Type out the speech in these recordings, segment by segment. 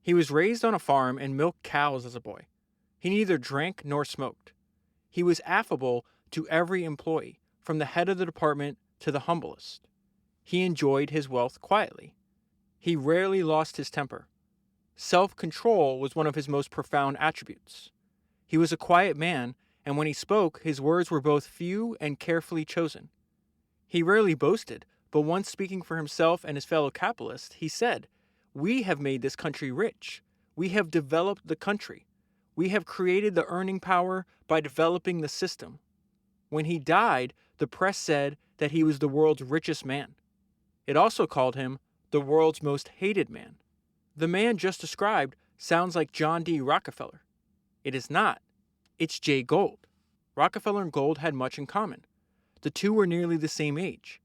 He was raised on a farm and milked cows as a boy. He neither drank nor smoked. He was affable to every employee, from the head of the department to the humblest. He enjoyed his wealth quietly. He rarely lost his temper. Self-control was one of his most profound attributes. He was a quiet man, and when he spoke, his words were both few and carefully chosen. He rarely boasted, but once speaking for himself and his fellow capitalists, he said, "We have made this country rich. We have developed the country. We have created the earning power by developing the system." When he died, the press said that he was the world's richest man. It also called him the world's most hated man. The man just described sounds like John D. Rockefeller. It is not. It's Jay Gould. Rockefeller and Gould had much in common. The two were nearly the same age.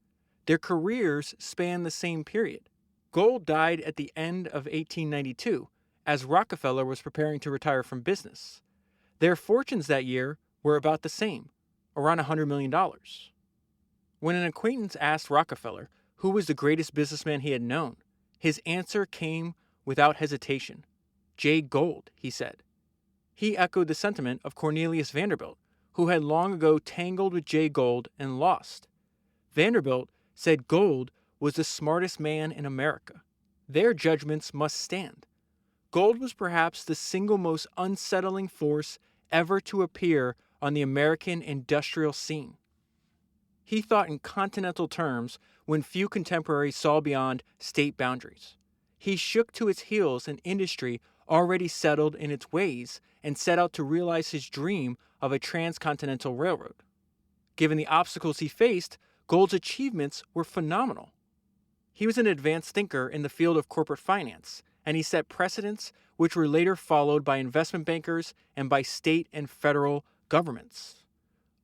Their careers spanned the same period. Gould died at the end of 1892, as Rockefeller was preparing to retire from business. Their fortunes that year were about the same, around $100 million. When an acquaintance asked Rockefeller who was the greatest businessman he had known, his answer came without hesitation. Jay Gould, he said. He echoed the sentiment of Cornelius Vanderbilt, who had long ago tangled with Jay Gould and lost. Vanderbilt said Gould was the smartest man in America. Their judgments must stand. Gould was perhaps the single most unsettling force ever to appear on the American industrial scene. He thought in continental terms when few contemporaries saw beyond state boundaries. He shook to its heels an industry already settled in its ways and set out to realize his dream of a transcontinental railroad. Given the obstacles he faced, Gould's achievements were phenomenal. He was an advanced thinker in the field of corporate finance, and he set precedents which were later followed by investment bankers and by state and federal governments.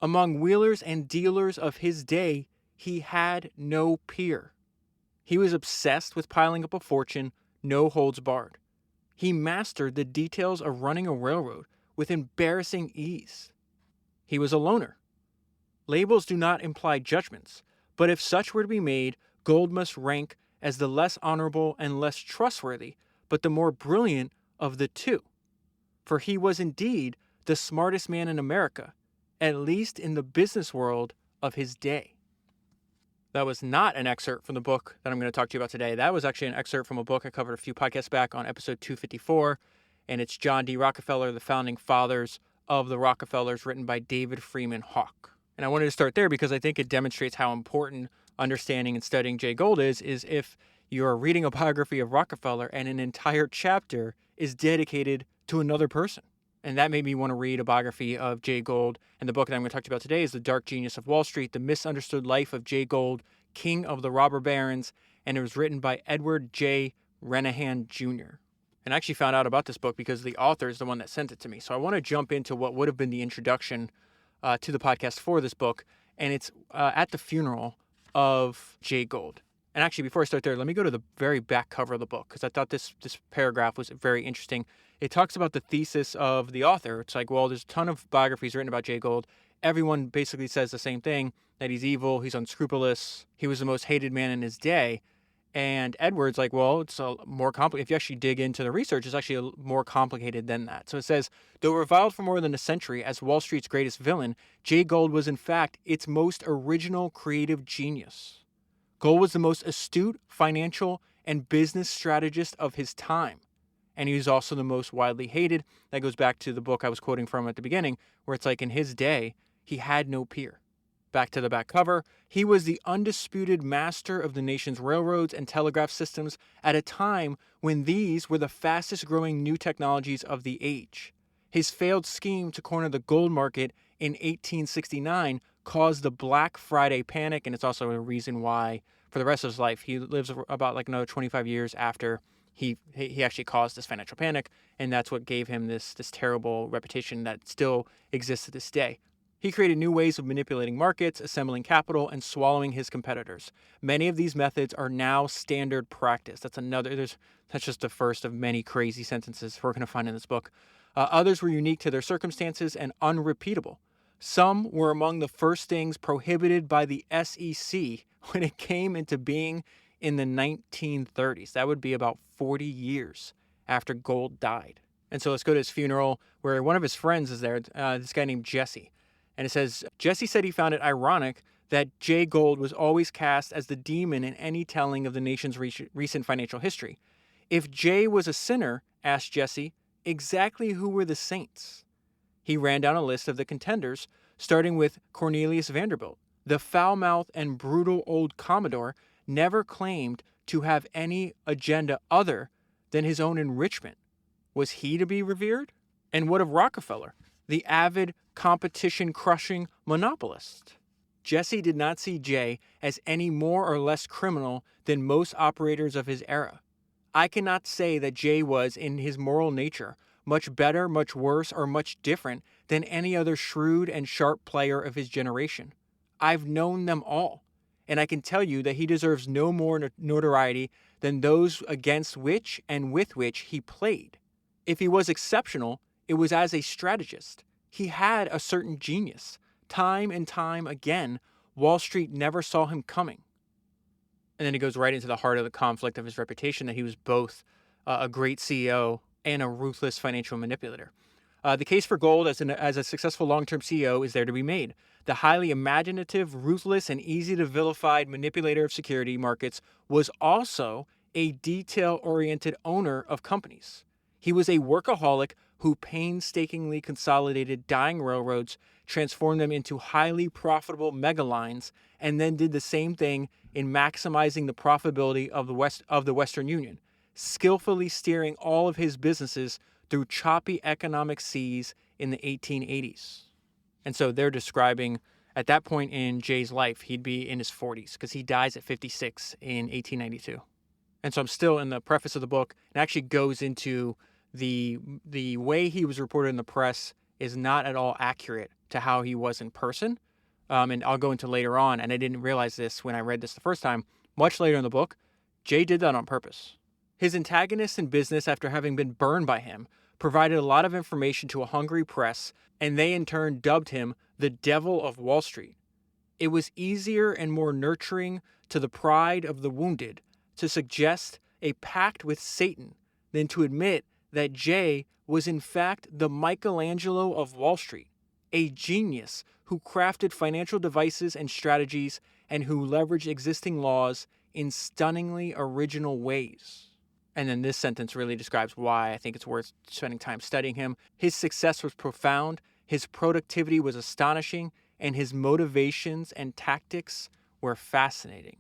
Among wheelers and dealers of his day, he had no peer. He was obsessed with piling up a fortune, no holds barred. He mastered the details of running a railroad with embarrassing ease. He was a loner. Labels do not imply judgments, but if such were to be made, Gould must rank as the less honorable and less trustworthy, but the more brilliant of the two. For he was indeed the smartest man in America, at least in the business world of his day. That was not an excerpt from the book that I'm going to talk to you about today. That was actually an excerpt from a book I covered a few podcasts back on episode 254, and it's John D. Rockefeller, the Founding Fathers of the Rockefellers, written by David Freeman Hawke. And I wanted to start there because I think it demonstrates how important understanding and studying Jay Gould is if you're reading a biography of Rockefeller and an entire chapter is dedicated to another person. And that made me want to read a biography of Jay Gould. And the book that I'm going to talk to you about today is The Dark Genius of Wall Street, The Misunderstood Life of Jay Gould, King of the Robber Barons. And it was written by Edward J. Renehan Jr. And I actually found out about this book because the author is the one that sent it to me. So I want to jump into what would have been the introduction to the podcast for this book. And it's at the funeral of Jay Gould. And actually, before I start there, let me go to the very back cover of the book because I thought this paragraph was very interesting. It talks about the thesis of the author. It's like, well, there's a ton of biographies written about Jay Gould. Everyone basically says the same thing, that he's evil, he's unscrupulous, he was the most hated man in his day. And Edward's like, well, it's a more complicated. If you actually dig into the research, it's actually more complicated than that. So it says, though reviled for more than a century as Wall Street's greatest villain, Jay Gould was in fact its most original creative genius. Gould was the most astute financial and business strategist of his time. And he was also the most widely hated. That goes back to the book I was quoting from at the beginning, where it's like in his day, he had no peer. Back to the back cover, he was the undisputed master of the nation's railroads and telegraph systems at a time when these were the fastest growing new technologies of the age. His failed scheme to corner the gold market in 1869 caused the Black Friday panic, and it's also a reason why, for the rest of his life, he lives about like another 25 years after he actually caused this financial panic, and that's what gave him this terrible reputation that still exists to this day. He created new ways of manipulating markets, assembling capital, and swallowing his competitors. Many of these methods are now standard practice. That's just the first of many crazy sentences we're going to find in this book. Others were unique to their circumstances and unrepeatable. Some were among the first things prohibited by the SEC when it came into being in the 1930s. That would be about 40 years after Gould died. And so let's go to his funeral, where one of his friends is there, this guy named Jesse. And it says, Jesse said he found it ironic that Jay Gould was always cast as the demon in any telling of the nation's recent financial history. If Jay was a sinner, asked Jesse, exactly who were the saints? He ran down a list of the contenders, starting with Cornelius Vanderbilt. The foul-mouthed and brutal old Commodore never claimed to have any agenda other than his own enrichment. Was he to be revered? And what of Rockefeller, the avid, competition-crushing monopolist? Jesse did not see Jay as any more or less criminal than most operators of his era. I cannot say that Jay was, in his moral nature, much better, much worse, or much different than any other shrewd and sharp player of his generation. I've known them all, and I can tell you that he deserves no more notoriety than those against which and with which he played. If he was exceptional, it was as a strategist. He had a certain genius. Time and time again, Wall Street never saw him coming. And then he goes right into the heart of the conflict of his reputation, that he was both a great CEO and a ruthless financial manipulator. The case for Gould as a successful long-term CEO is there to be made. The highly imaginative, ruthless, and easy-to-vilify manipulator of security markets was also a detail-oriented owner of companies. He was a workaholic who painstakingly consolidated dying railroads, transformed them into highly profitable megalines, and then did the same thing in maximizing the profitability of the Western Union, skillfully steering all of his businesses through choppy economic seas in the 1880s. And so they're describing, at that point in Jay's life, he'd be in his 40s, because he dies at 56 in 1892. And so I'm still in the preface of the book. It actually goes into the way he was reported in the press is not at all accurate to how he was in person. And I'll go into later on, and I didn't realize this when I read this the first time. Much later in the book, Jay did that on purpose. His antagonists in business, after having been burned by him, provided a lot of information to a hungry press, and they in turn dubbed him the Devil of Wall Street. It was easier and more nurturing to the pride of the wounded to suggest a pact with Satan than to admit that Jay was in fact the Michelangelo of Wall Street, a genius who crafted financial devices and strategies and who leveraged existing laws in stunningly original ways. And then this sentence really describes why I think it's worth spending time studying him. His success was profound, his productivity was astonishing, and his motivations and tactics were fascinating.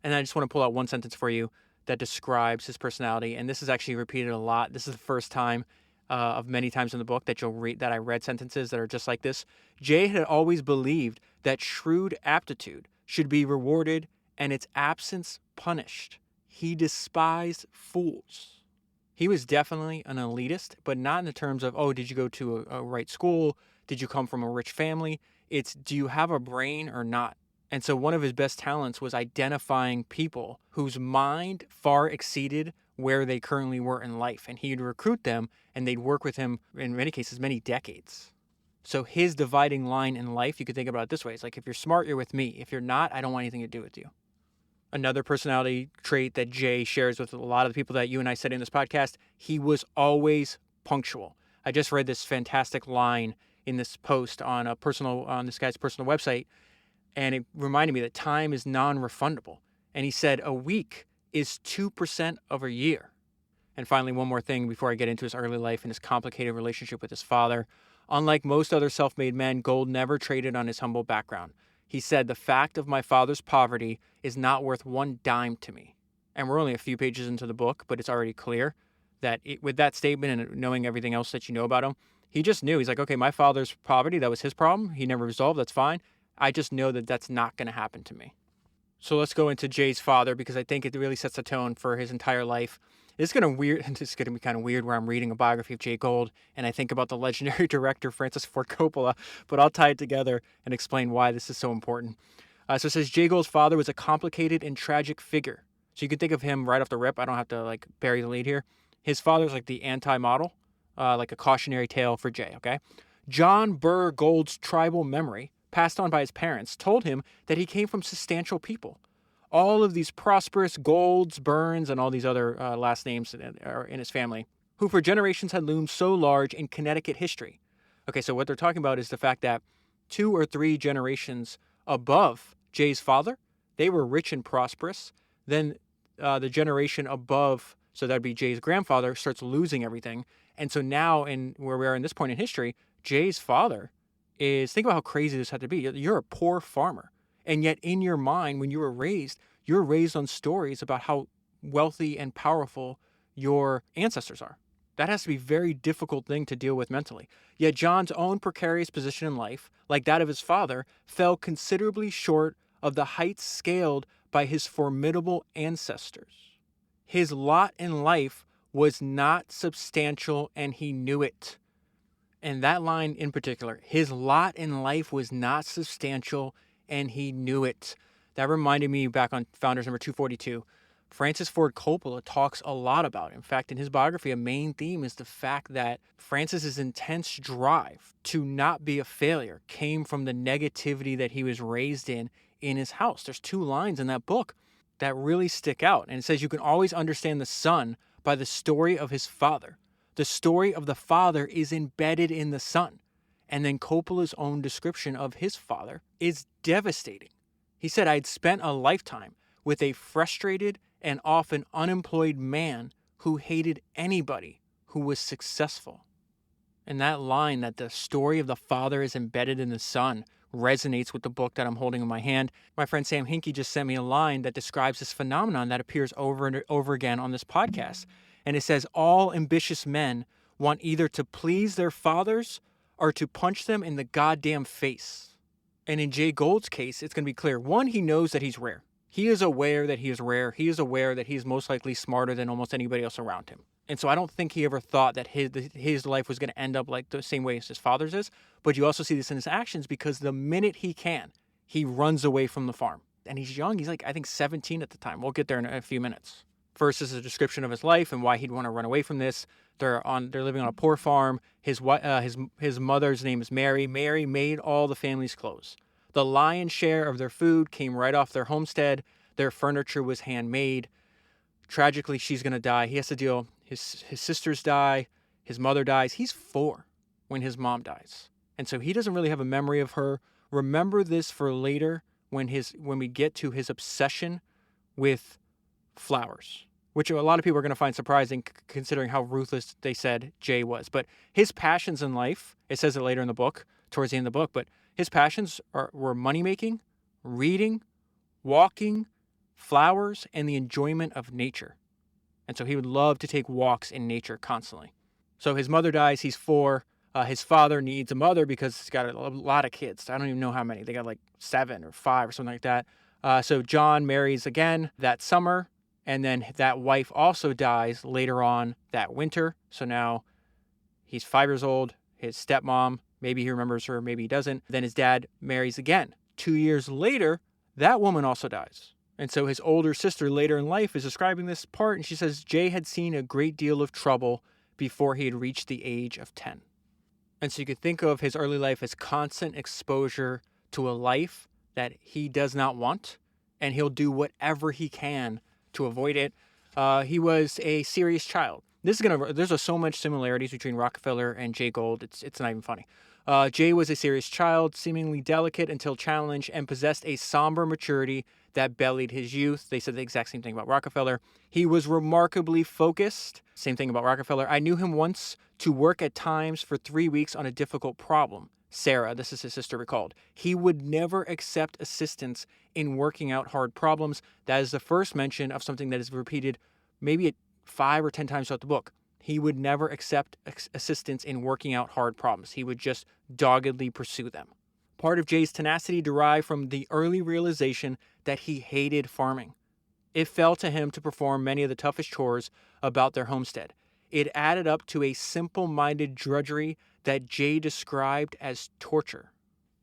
And I just want to pull out one sentence for you that describes his personality, and this is actually repeated a lot. This is the first time of many times in the book that I read sentences that are just like this. Jay had always believed that shrewd aptitude should be rewarded and its absence punished. He despised fools. He was definitely an elitist, but not in the terms of, oh, did you go to a right school? Did you come from a rich family? It's, do you have a brain or not? And so one of his best talents was identifying people whose mind far exceeded where they currently were in life. And he'd recruit them, and they'd work with him, in many cases, many decades. So his dividing line in life, you could think about it this way. It's like, if you're smart, you're with me. If you're not, I don't want anything to do with you. Another personality trait that Jay shares with a lot of the people that you and I study in this podcast, he was always punctual. I just read this fantastic line in this post on this guy's personal website, and it reminded me that time is non-refundable. And he said a week is 2% of a year. And finally, one more thing before I get into his early life and his complicated relationship with his father. Unlike most other self-made men, Gould never traded on his humble background. He said, the fact of my father's poverty is not worth one dime to me. And we're only a few pages into the book, but it's already clear that with that statement and knowing everything else that you know about him, he just knew. He's like, okay, my father's poverty, that was his problem. He never resolved. That's fine. I just know that that's not going to happen to me. So let's go into Jay's father, because I think it really sets the tone for his entire life. It's going to be kind of weird where I'm reading a biography of Jay Gould and I think about the legendary director Francis Ford Coppola, but I'll tie it together and explain why this is so important. So it says Jay Gould's father was a complicated and tragic figure. So you can think of him right off the rip. I don't have to bury the lead here. His father's like the anti-model, like a cautionary tale for Jay, okay? John Burr Gould's tribal memory, passed on by his parents, told him that he came from substantial people. all of these prosperous Goulds, Burns, and all these other last names are in his family, who for generations had loomed so large in Connecticut history. Okay, so what they're talking about is the fact that 2 or 3 generations above Jay's father, they were rich and prosperous. Then the generation above, so that'd be Jay's grandfather, starts losing everything. And so now, in where we are in this point in history, Jay's father is, think about how crazy this had to be. You're a poor farmer. And yet in your mind, when you were raised, you're raised on stories about how wealthy and powerful your ancestors are. That has to be a very difficult thing to deal with mentally. Yet John's own precarious position in life, like that of his father, fell considerably short of the heights scaled by his formidable ancestors. His lot in life was not substantial, and he knew it. And that line in particular, his lot in life was not substantial, and he knew it. That reminded me back on Founders number 242. Francis Ford Coppola talks a lot about it. In fact, in his biography, a main theme is the fact that Francis's intense drive to not be a failure came from the negativity that he was raised in his house. There's 2 lines in that book that really stick out. And it says, you can always understand the son by the story of his father. The story of the father is embedded in the son. And then Coppola's own description of his father is devastating. He said, I had spent a lifetime with a frustrated and often unemployed man who hated anybody who was successful. And that line, that the story of the father is embedded in the son, resonates with the book that I'm holding in my hand. My friend Sam Hinkie just sent me a line that describes this phenomenon that appears over and over again on this podcast. And it says, all ambitious men want either to please their fathers or to punch them in the goddamn face. And in Jay Gould's case, it's going to be clear. 1, he knows that he's rare. He is aware that he is rare. He is aware that he's most likely smarter than almost anybody else around him. And so I don't think he ever thought that his life was going to end up like the same way as his father's is. But you also see this in his actions, because the minute he can, he runs away from the farm. And he's young. He's like, I think 17 at the time. We'll get there in a few minutes. First is a description of his life and why he'd want to run away from this. They're living on a poor farm. His mother's name is Mary. Mary made all the family's clothes. The lion's share of their food came right off their homestead. Their furniture was handmade. Tragically, she's going to die. He has to deal. His sisters die. His mother dies. He's 4 when his mom dies. And so he doesn't really have a memory of her. Remember this for later when we get to his obsession with flowers, which a lot of people are going to find surprising considering how ruthless they said Jay was. But his passions in life, it says it later in the book, towards the end of the book, but his passions were money-making, reading, walking, flowers, and the enjoyment of nature. And so he would love to take walks in nature constantly. So his mother dies, he's 4. His father needs a mother because he's got a lot of kids. I don't even know how many. They got like 7 or 5 or something like that. So John marries again that summer, and then that wife also dies later on that winter. So now he's 5 years old. His stepmom, maybe he remembers her, maybe he doesn't. Then his dad marries again. 2 years later, that woman also dies. And so his older sister later in life is describing this part, and she says Jay had seen a great deal of trouble before he had reached the age of 10. And so you could think of his early life as constant exposure to a life that he does not want, and he'll do whatever he can to avoid it. He was a serious child. There's so much similarities between Rockefeller and Jay Gould. It's not even funny. Jay was a serious child, seemingly delicate until challenged, and possessed a somber maturity that belied his youth. They said the exact same thing about Rockefeller. He was remarkably focused. Same thing about Rockefeller. I knew him once to work at times for 3 weeks on a difficult problem. Sarah, this is his sister, recalled. He would never accept assistance in working out hard problems. That is the first mention of something that is repeated maybe 5 or 10 times throughout the book. He would never accept assistance in working out hard problems. He would just doggedly pursue them. Part of Jay's tenacity derived from the early realization that he hated farming. It fell to him to perform many of the toughest chores about their homestead. It added up to a simple-minded drudgery that Jay described as torture.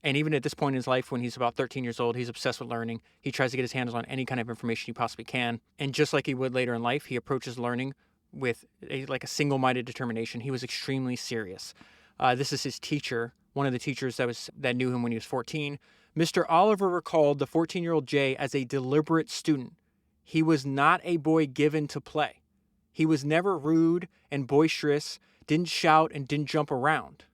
And even at this point in his life, when he's about 13 years old, he's obsessed with learning. He tries to get his hands on any kind of information he possibly can. And just like he would later in life, he approaches learning with a single-minded determination. He was extremely serious. This is his teacher, one of the teachers that knew him when he was 14, Mr. Oliver recalled the 14-year-old Jay as a deliberate student. He was not a boy given to play. He was never rude and boisterous, didn't shout, and didn't jump around.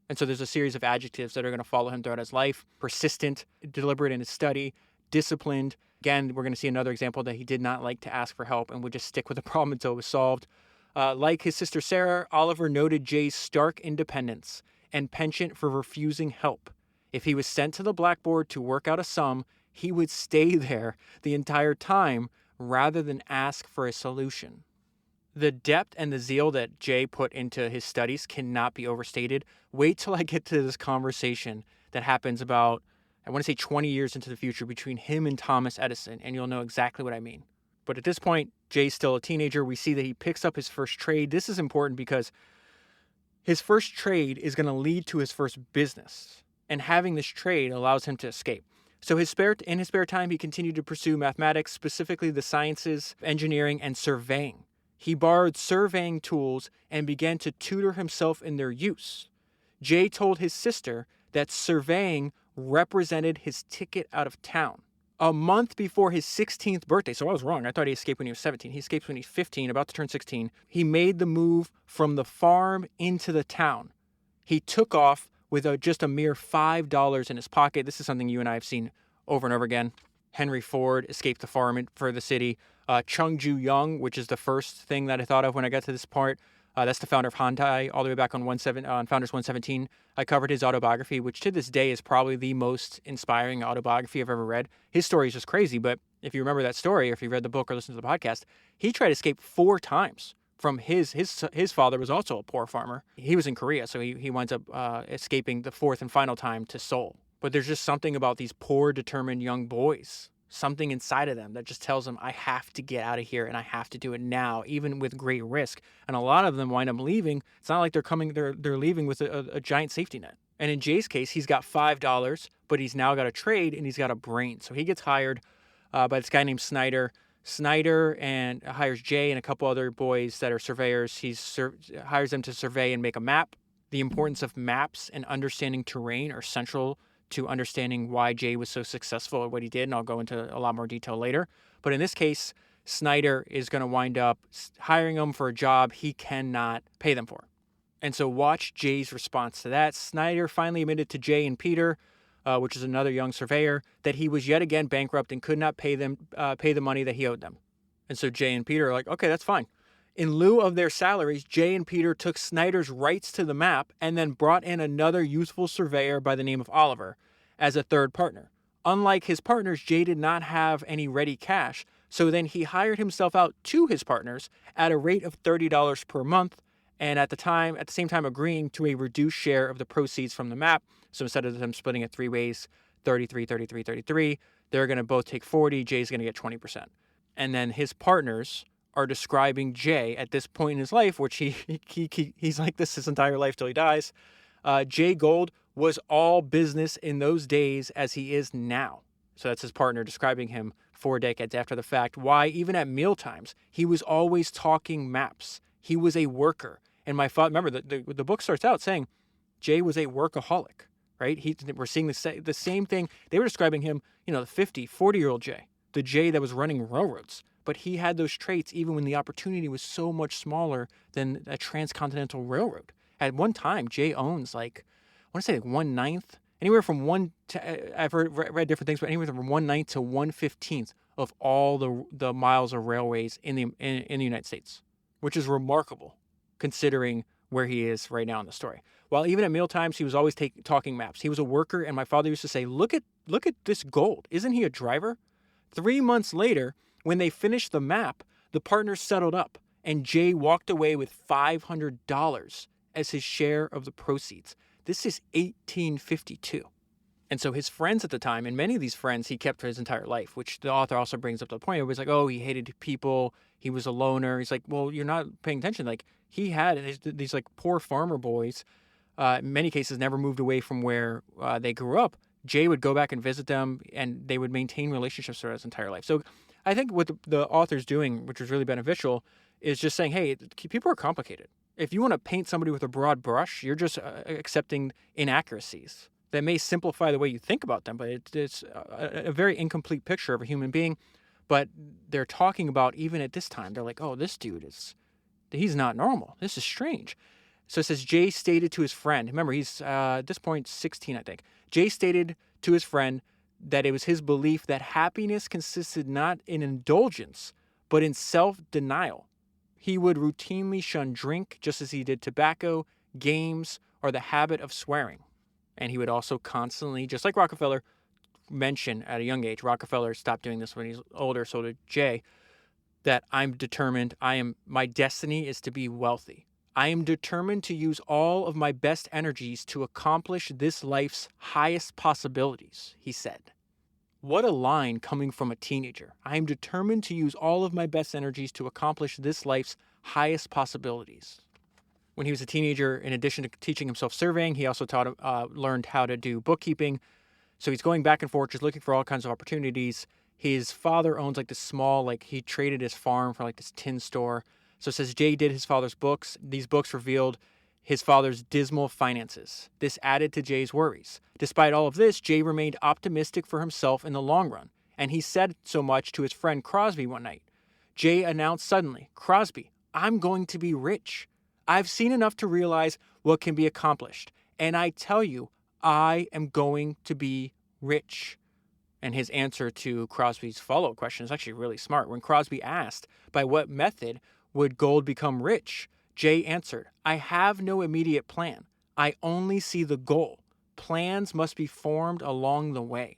And so there's a series of adjectives that are going to follow him throughout his life: persistent, deliberate in his study, disciplined. Again, we're going to see another example that he did not like to ask for help and would just stick with the problem until it was solved. Like his sister Sarah, Oliver noted Jay's stark independence and penchant for refusing help. If he was sent to the blackboard to work out a sum, he would stay there the entire time rather than ask for a solution. The depth and the zeal that Jay put into his studies cannot be overstated. Wait till I get to this conversation that happens about, I want to say 20 years into the future, between him and Thomas Edison, and you'll know exactly what I mean. But at this point, Jay's still a teenager. We see that he picks up his first trade. This is important because his first trade is going to lead to his first business, and having this trade allows him to escape. So in his spare time, he continued to pursue mathematics, specifically the sciences, engineering, and surveying. He borrowed surveying tools and began to tutor himself in their use. Jay told his sister that surveying represented his ticket out of town. A month before his 16th birthday, so I was wrong. I thought he escaped when he was 17. He escaped when he's 15, about to turn 16. He made the move from the farm into the town. He took off with just a mere $5 in his pocket. This is something you and I have seen over and over again. Henry Ford escaped the farm for the city. Chung Ju-young, which is the first thing that I thought of when I got to this part. That's the founder of Hyundai, all the way back on Founders 117. I covered his autobiography, which to this day is probably the most inspiring autobiography I've ever read. His story is just crazy, but if you remember that story, or if you read the book or listened to the podcast, he tried to escape 4 times from his father was also a poor farmer. He was in Korea, so he winds up escaping the 4th and final time to Seoul. But there's just something about these poor, determined young boys, something inside of them that just tells them, I have to get out of here and I have to do it now, even with great risk. And a lot of them wind up leaving. It's not like they're leaving with a giant safety net. And in Jay's case, he's got $5, but he's now got a trade and he's got a brain. So he gets hired by this guy named Snyder. Snyder and hires Jay and a couple other boys that are surveyors. He hires them to survey and make a map. The importance of maps and understanding terrain are central to understanding why Jay was so successful at what he did, and I'll go into a lot more detail later. But in this case, Snyder is going to wind up hiring him for a job he cannot pay them for. And so watch Jay's response to that. Snyder finally admitted to Jay and Peter, which is another young surveyor, that he was yet again bankrupt and could not pay the money that he owed them. And so Jay and Peter are like, okay, that's fine. In lieu of their salaries, Jay and Peter took Snyder's rights to the map and then brought in another youthful surveyor by the name of Oliver as a third partner. Unlike his partners, Jay did not have any ready cash, so then he hired himself out to his partners at a rate of $30 per month, and at the same time agreeing to a reduced share of the proceeds from the map. So instead of them splitting it 3 ways, 33, 33, 33, they're going to both take 40, Jay's going to get 20%. And then his partners are describing Jay at this point in his life, which he's like this his entire life till he dies. Jay Gould was all business in those days as he is now. So that's his partner describing him 4 decades after the fact. Why, even at mealtimes, he was always talking maps. He was a worker. And my father, remember, the book starts out saying Jay was a workaholic, right? We're seeing the same thing. They were describing him, the 50, 40-year-old Jay, the Jay that was running railroads. But he had those traits even when the opportunity was so much smaller than a transcontinental railroad. At one time, Jay owns I want to say 1/9, anywhere from I've read different things, but anywhere from 1/9 to 1/15 of all the miles of railways in the United States, which is remarkable considering where he is right now in the story. While even at mealtimes, he was always talking maps. He was a worker, and my father used to say, look at this Gould. Isn't he a driver? 3 months later, when they finished the map, the partners settled up, and Jay walked away with $500 as his share of the proceeds. This is 1852. And so his friends at the time, and many of these friends he kept for his entire life, which the author also brings up to the point. It was like, oh, he hated people. He was a loner. He's like, well, you're not paying attention. Like, he had these poor farmer boys, in many cases never moved away from where they grew up. Jay would go back and visit them, and they would maintain relationships for his entire life. So I think what the author's doing, which was really beneficial, is just saying, hey, people are complicated. If you want to paint somebody with a broad brush, you're just accepting inaccuracies. that may simplify the way you think about them, but it's a very incomplete picture of a human being. But they're talking about, even at this time, they're like, oh, this dude he's not normal. This is strange. So it says, Jay stated to his friend, remember, he's at this point 16, I think. Jay stated to his friend that it was his belief that happiness consisted not in indulgence, but in self-denial. He would routinely shun drink just as he did tobacco, games, or the habit of swearing. And he would also constantly, just like Rockefeller, mention at a young age, Rockefeller stopped doing this when he's older, so did Jay, that I'm determined, my destiny is to be wealthy. I am determined to use all of my best energies to accomplish this life's highest possibilities, he said. What a line coming from a teenager. I am determined to use all of my best energies to accomplish this life's highest possibilities. When he was a teenager, in addition to teaching himself surveying, he also learned how to do bookkeeping. So he's going back and forth, just looking for all kinds of opportunities. His father owns like this small, he traded his farm for like this tin store. So it says Jay did his father's books. These books revealed his father's dismal finances. This added to Jay's worries. Despite all of this, Jay remained optimistic for himself in the long run, and he said so much to his friend Crosby one night. Jay announced suddenly, Crosby, I'm going to be rich. I've seen enough to realize what can be accomplished, and I tell you, I am going to be rich. And his answer to Crosby's follow-up question is actually really smart. When Crosby asked, by what method would Gould become rich? Jay answered, I have no immediate plan. I only see the goal. Plans must be formed along the way.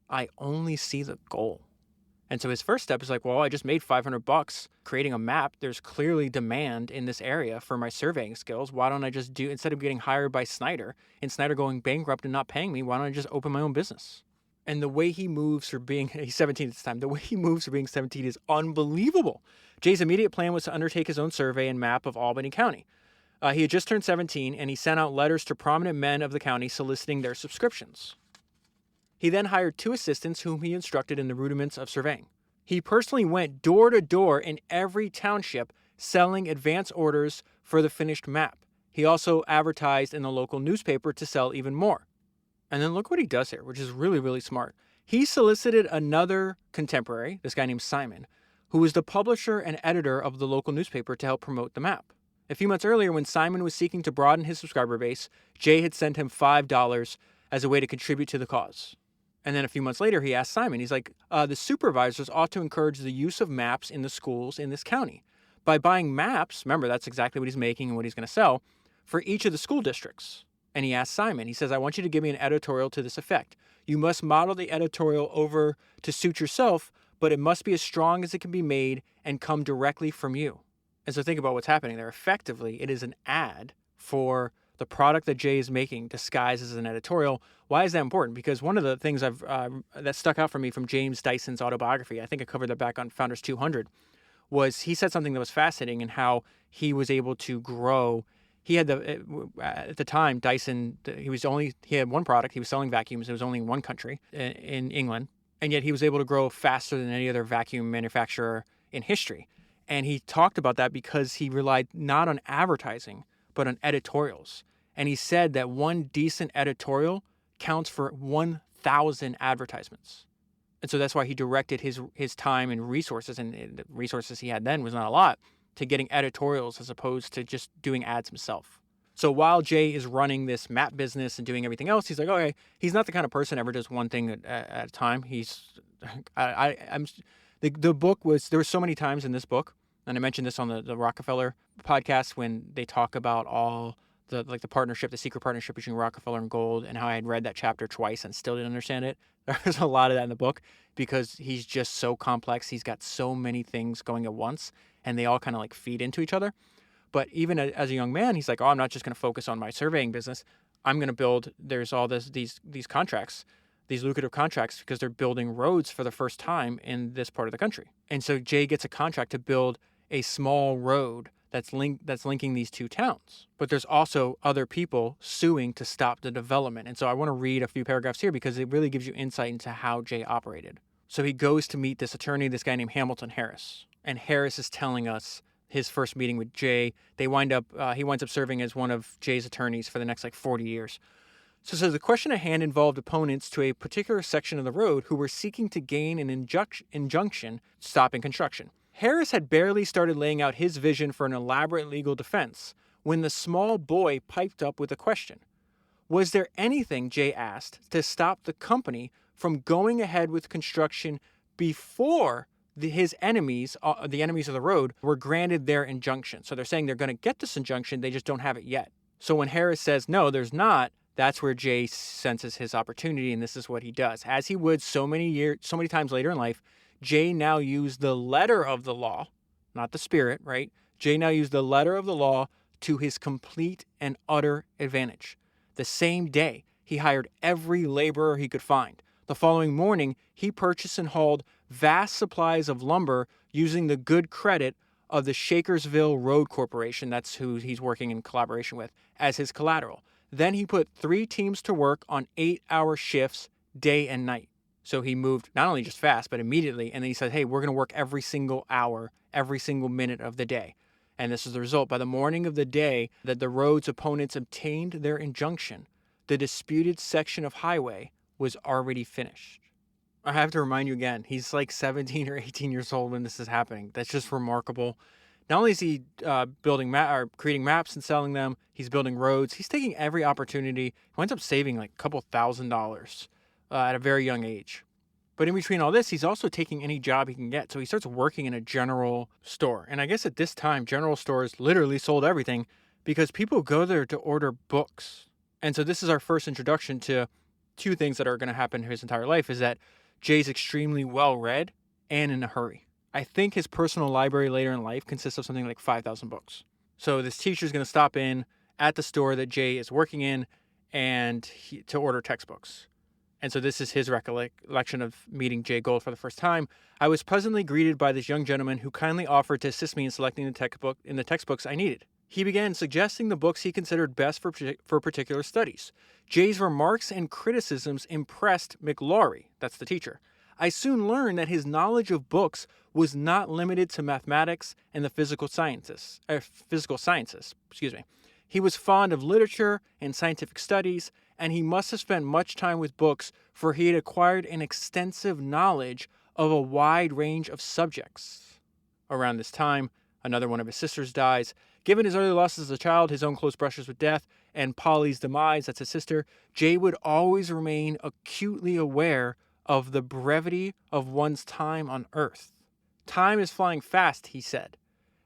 I only see the goal. And so his first step is like, well, I just made $500 creating a map. There's clearly demand in this area for my surveying skills. Why don't I just instead of getting hired by Snyder and Snyder going bankrupt and not paying me, why don't I just open my own business? And the way he moves for being, he's 17 at this time, the way he moves for being 17 is unbelievable. Jay's immediate plan was to undertake his own survey and map of Albany County. He had just turned 17, and he sent out letters to prominent men of the county soliciting their subscriptions. He then hired 2 assistants whom he instructed in the rudiments of surveying. He personally went door to door in every township selling advance orders for the finished map. He also advertised in the local newspaper to sell even more. And then look what he does here, which is really, really smart. He solicited another contemporary, this guy named Simon, who was the publisher and editor of the local newspaper, to help promote the map. A few months earlier, when Simon was seeking to broaden his subscriber base, Jay had sent him $5 as a way to contribute to the cause. And then a few months later, he asked Simon, he's like, the supervisors ought to encourage the use of maps in the schools in this county. By buying maps, remember, that's exactly what he's making and what he's going to sell, for each of the school districts. And he asked Simon, he says, I want you to give me an editorial to this effect. You must model the editorial over to suit yourself, but it must be as strong as it can be made and come directly from you. And so think about what's happening there. Effectively, it is an ad for the product that Jay is making disguised as an editorial. Why is that important? Because one of the things that stuck out for me from James Dyson's autobiography, I think I covered that back on Founders 200, was he said something that was fascinating in how he was able to grow. He had at the time, Dyson, he had one product. He was selling vacuums. It was only in one country, in England. And yet he was able to grow faster than any other vacuum manufacturer in history. And he talked about that because he relied not on advertising, but on editorials. And he said that one decent editorial counts for 1,000 advertisements. And so that's why he directed his time and resources, and the resources he had then was not a lot, to getting editorials as opposed to just doing ads himself. So while Jay is running this map business and doing everything else, he's like, okay, he's not the kind of person ever does one thing at a time. The book was, there were so many times in this book, and I mentioned this on the Rockefeller podcast when they talk about all the partnership, the secret partnership between Rockefeller and Gould, and how I had read that chapter twice and still didn't understand it. There's a lot of that in the book because he's just so complex. He's got so many things going at once, and they all kind of feed into each other. But even as a young man, he's like, oh, I'm not just going to focus on my surveying business. I'm going to build, there's all these contracts, these lucrative contracts, because they're building roads for the first time in this part of the country. And so Jay gets a contract to build a small road that's linking these two towns. But there's also other people suing to stop the development. And so I want to read a few paragraphs here because it really gives you insight into how Jay operated. So he goes to meet this attorney, this guy named Hamilton Harris. And Harris is telling us his first meeting with Jay. He winds up serving as one of Jay's attorneys for the next 40 years. So the question at hand involved opponents to a particular section of the road who were seeking to gain an injunction stopping construction. Harris had barely started laying out his vision for an elaborate legal defense when the small boy piped up with a question. Was there anything, Jay asked, to stop the company from going ahead with construction before his enemies, the enemies of the road, were granted their injunction? So they're saying they're going to get this injunction, they just don't have it yet. So when Harris says, no, there's not, that's where Jay senses his opportunity, and this is what he does. As he would so many times later in life, Jay now used the letter of the law, not the spirit, right? Jay now used the letter of the law to his complete and utter advantage. The same day, he hired every laborer he could find. The following morning, he purchased and hauled vast supplies of lumber using the good credit of the Shakersville Road Corporation, that's who he's working in collaboration with, as his collateral. Then he put 3 teams to work on 8-hour shifts, day and night. So he moved not only just fast, but immediately. And then he said, hey, we're going to work every single hour, every single minute of the day. And this is the result. By the morning of the day that the road's opponents obtained their injunction, the disputed section of highway was already finished. I have to remind you again, he's like 17 or 18 years old when this is happening. That's just remarkable. Not only is he creating maps and selling them, he's building roads. He's taking every opportunity. He winds up saving like a couple $1,000s at a very young age. But in between all this, he's also taking any job he can get. So he starts working in a general store. And I guess at this time, general stores literally sold everything because people go there to order books. And so this is our first introduction to 2 things that are going to happen in his entire life, is that Jay's extremely well-read and in a hurry. I think his personal library later in life consists of something like 5,000 books. So this teacher is going to stop in at the store that Jay is working in and to order textbooks. And so this is his recollection of meeting Jay Gould for the first time. I was pleasantly greeted by this young gentleman who kindly offered to assist me in selecting the textbooks I needed. He began suggesting the books he considered best for particular studies. Jay's remarks and criticisms impressed McLaurie, that's the teacher. I soon learned that his knowledge of books was not limited to mathematics and the physical sciences. He was fond of literature and scientific studies, and he must have spent much time with books, for he had acquired an extensive knowledge of a wide range of subjects. Around this time, another one of his sisters dies. Given his early losses as a child, his own close brushes with death, and Polly's demise, that's his sister, Jay would always remain acutely aware of the brevity of one's time on Earth. Time is flying fast, he said.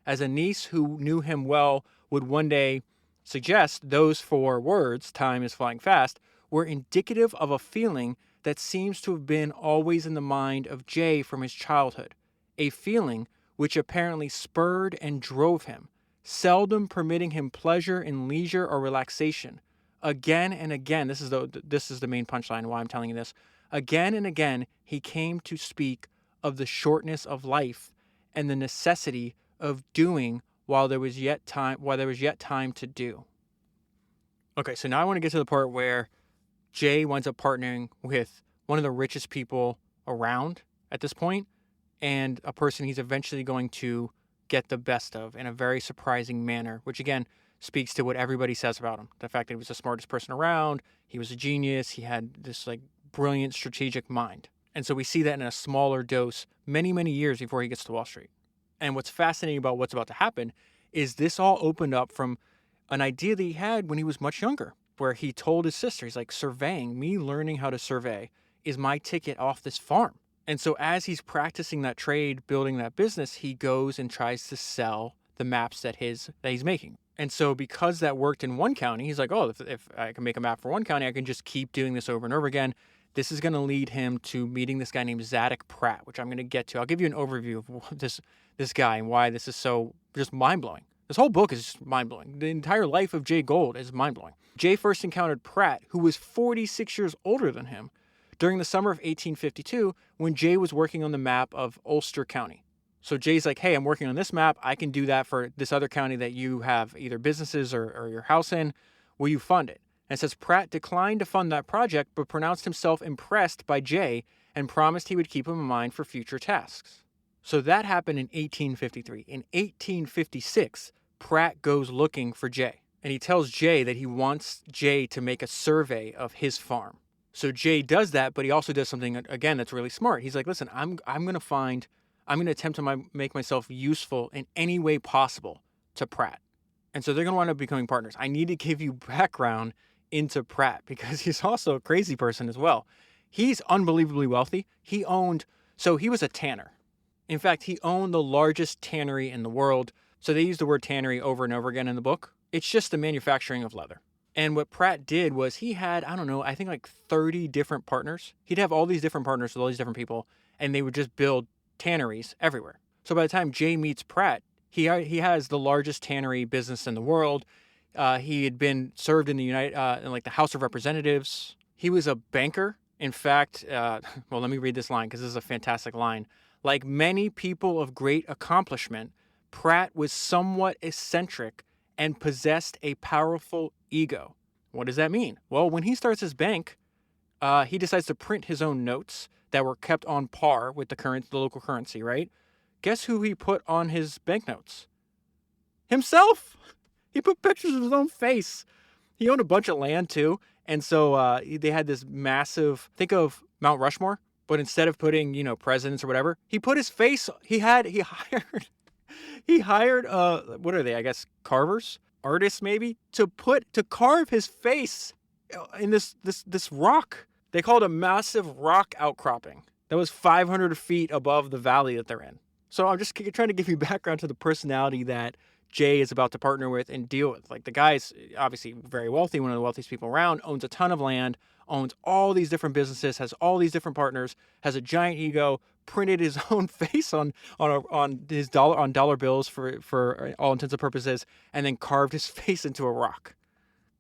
As a niece who knew him well would one day suggest, those 4 words, time is flying fast, were indicative of a feeling that seems to have been always in the mind of Jay from his childhood, a feeling which apparently spurred and drove him, seldom permitting him pleasure in leisure or relaxation. Again and again, this is the main punchline why I'm telling you this, again and again he came to speak of the shortness of life and the necessity of doing while there was yet time to do. Okay, so now I want to get to the part where Jay winds up partnering with one of the richest people around at this point, and a person he's eventually going to get the best of in a very surprising manner, which again speaks to what everybody says about him. The fact that he was the smartest person around, he was a genius, he had this like brilliant strategic mind. And so we see that in a smaller dose many, many years before he gets to Wall Street. And what's fascinating about what's about to happen is this all opened up from an idea that he had when he was much younger, where he told his sister, he's like, surveying, me learning how to survey is my ticket off this farm. And so as he's practicing that trade, building that business, he goes and tries to sell the maps that he's making. And so because that worked in one county, he's like, oh, if I can make a map for one county, I can just keep doing this over and over again. This is going to lead him to meeting this guy named Zadock Pratt, which I'm going to get to. I'll give you an overview of this guy and why this is so just mind-blowing. This whole book is just mind-blowing. The entire life of Jay Gould is mind-blowing. Jay first encountered Pratt, who was 46 years older than him, during the summer of 1852 when Jay was working on the map of Ulster County. So Jay's like, hey, I'm working on this map. I can do that for this other county that you have either businesses or your house in. Will you fund it? And it says Pratt declined to fund that project, but pronounced himself impressed by Jay and promised he would keep him in mind for future tasks. So that happened in 1853. In 1856, Pratt goes looking for Jay. And he tells Jay that he wants Jay to make a survey of his farm. So Jay does that, but he also does something, again, that's really smart. He's like, listen, I'm going to attempt to make myself useful in any way possible to Pratt. And so they're going to wind up becoming partners. I need to give you background into Pratt because he's also a crazy person as well. He's unbelievably wealthy. He was a tanner. In fact, he owned the largest tannery in the world. So they use the word tannery over and over again in the book. It's just the manufacturing of leather. And what Pratt did was he had, I think like 30 different partners. He'd have all these different partners with all these different people, and they would just build tanneries everywhere. So by the time Jay meets Pratt, he has the largest tannery business in the world. He had been served in the in like the House of Representatives. He was a banker. In fact, well, let me read this line because this is a fantastic line. Like many people of great accomplishment, Pratt was somewhat eccentric and possessed a powerful ego. What does that mean? Well, when he starts his bank, he decides to print his own notes that were kept on par with the local currency, right? Guess who he put on his banknotes? Himself! He put pictures of his own face. He owned a bunch of land too, and so they had this massive, think of Mount Rushmore, but instead of putting, presidents or whatever, he put his face, he hired what are they, I guess, carvers? Artists maybe? To carve his face in this rock. They call it a massive rock outcropping that was 500 feet above the valley that they're in. So I'm just trying to give you background to the personality that Jay is about to partner with and deal with. Like the guy's obviously very wealthy, one of the wealthiest people around, owns a ton of land, owns all these different businesses, has all these different partners, has a giant ego, printed his own face on dollar bills for all intents and purposes, and then carved his face into a rock.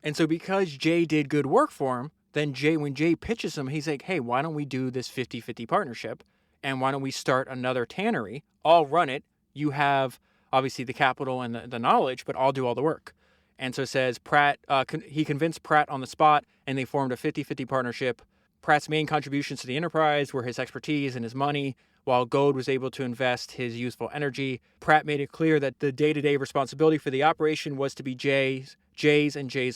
And so because Jay did good work for him, then when Jay pitches him, he's like, hey, why don't we do this 50-50 partnership? And why don't we start another tannery? I'll run it. You have obviously the capital and the knowledge, but I'll do all the work. And so it says Pratt, he convinced Pratt on the spot, and they formed a 50-50 partnership. Pratt's main contributions to the enterprise were his expertise and his money, while Gould was able to invest his youthful energy. Pratt made it clear that the day-to-day responsibility for the operation was to be Jay's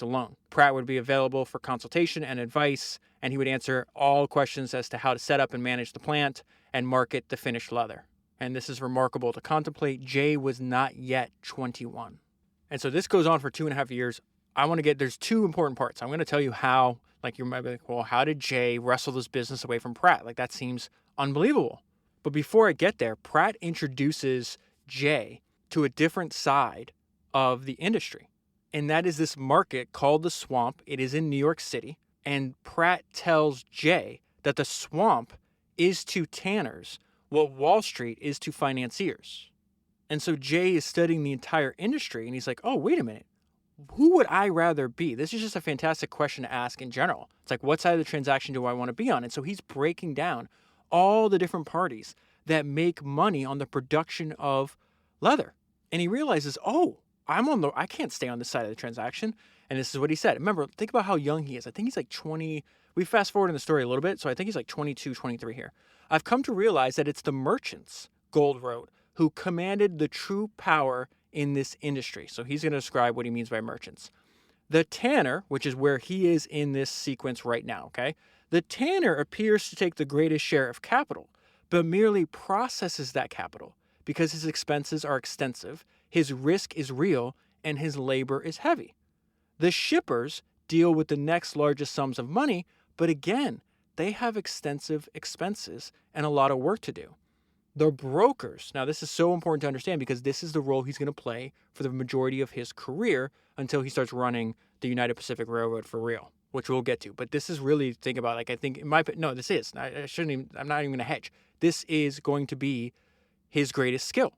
alone. Pratt would be available for consultation and advice, and he would answer all questions as to how to set up and manage the plant and market the finished leather. And this is remarkable to contemplate. Jay was not yet 21. And so this goes on for 2.5 years. There's two important parts. I'm going to tell you how, like you might be like, well, how did Jay wrestle this business away from Pratt? Like that seems unbelievable. But before I get there, Pratt introduces Jay to a different side of the industry. And that is this market called the Swamp. It is in New York City. And Pratt tells Jay that the Swamp is to tanners what Wall Street is to financiers. And so Jay is studying the entire industry, and he's like, oh, wait a minute. Who would I rather be? This is just a fantastic question to ask in general. It's like, what side of the transaction do I want to be on? And so he's breaking down all the different parties that make money on the production of leather. And he realizes, oh, I can't stay on this side of the transaction. And this is what he said. Remember, think about how young he is. I think he's like 20. We fast forward in the story a little bit, so I think he's like 22, 23 here. I've come to realize that it's the merchants, Gould wrote, who commanded the true power in this industry. So he's going to describe what he means by merchants. The tanner, which is where he is in this sequence right now, okay? The tanner appears to take the greatest share of capital, but merely processes that capital because his expenses are extensive, his risk is real, and his labor is heavy. The shippers deal with the next largest sums of money, but again, they have extensive expenses and a lot of work to do. The brokers, now this is so important to understand because this is the role he's going to play for the majority of his career until he starts running the United Pacific Railroad for real, which we'll get to. But this is really, think about, like, I think it might, no, this is, I'm not even going to hedge. This is going to be his greatest skill.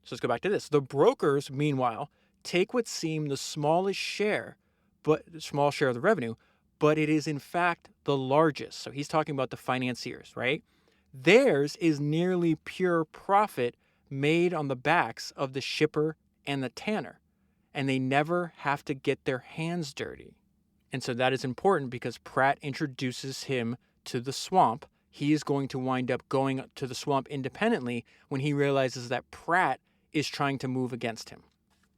So let's go back to this. The brokers, meanwhile, take what seem the smallest share, but the small share of the revenue, but it is in fact the largest. So he's talking about the financiers, right? Theirs is nearly pure profit made on the backs of the shipper and the tanner, and they never have to get their hands dirty. And so that is important because Pratt introduces him to the Swamp. He is going to wind up going to the Swamp independently when he realizes that Pratt is trying to move against him.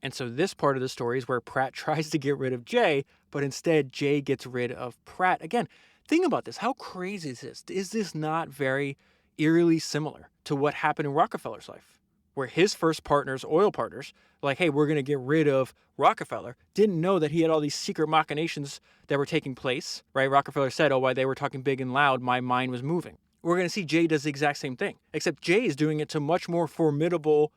And so this part of the story is where Pratt tries to get rid of Jay, but instead Jay gets rid of Pratt. Again, think about this. How crazy is this? Is this not very eerily similar to what happened in Rockefeller's life? Where his first partners, oil partners, like, hey, we're going to get rid of Rockefeller, didn't know that he had all these secret machinations that were taking place, right? Rockefeller said, oh, while they were talking big and loud, my mind was moving. We're going to see Jay does the exact same thing, except Jay is doing it to much more formidable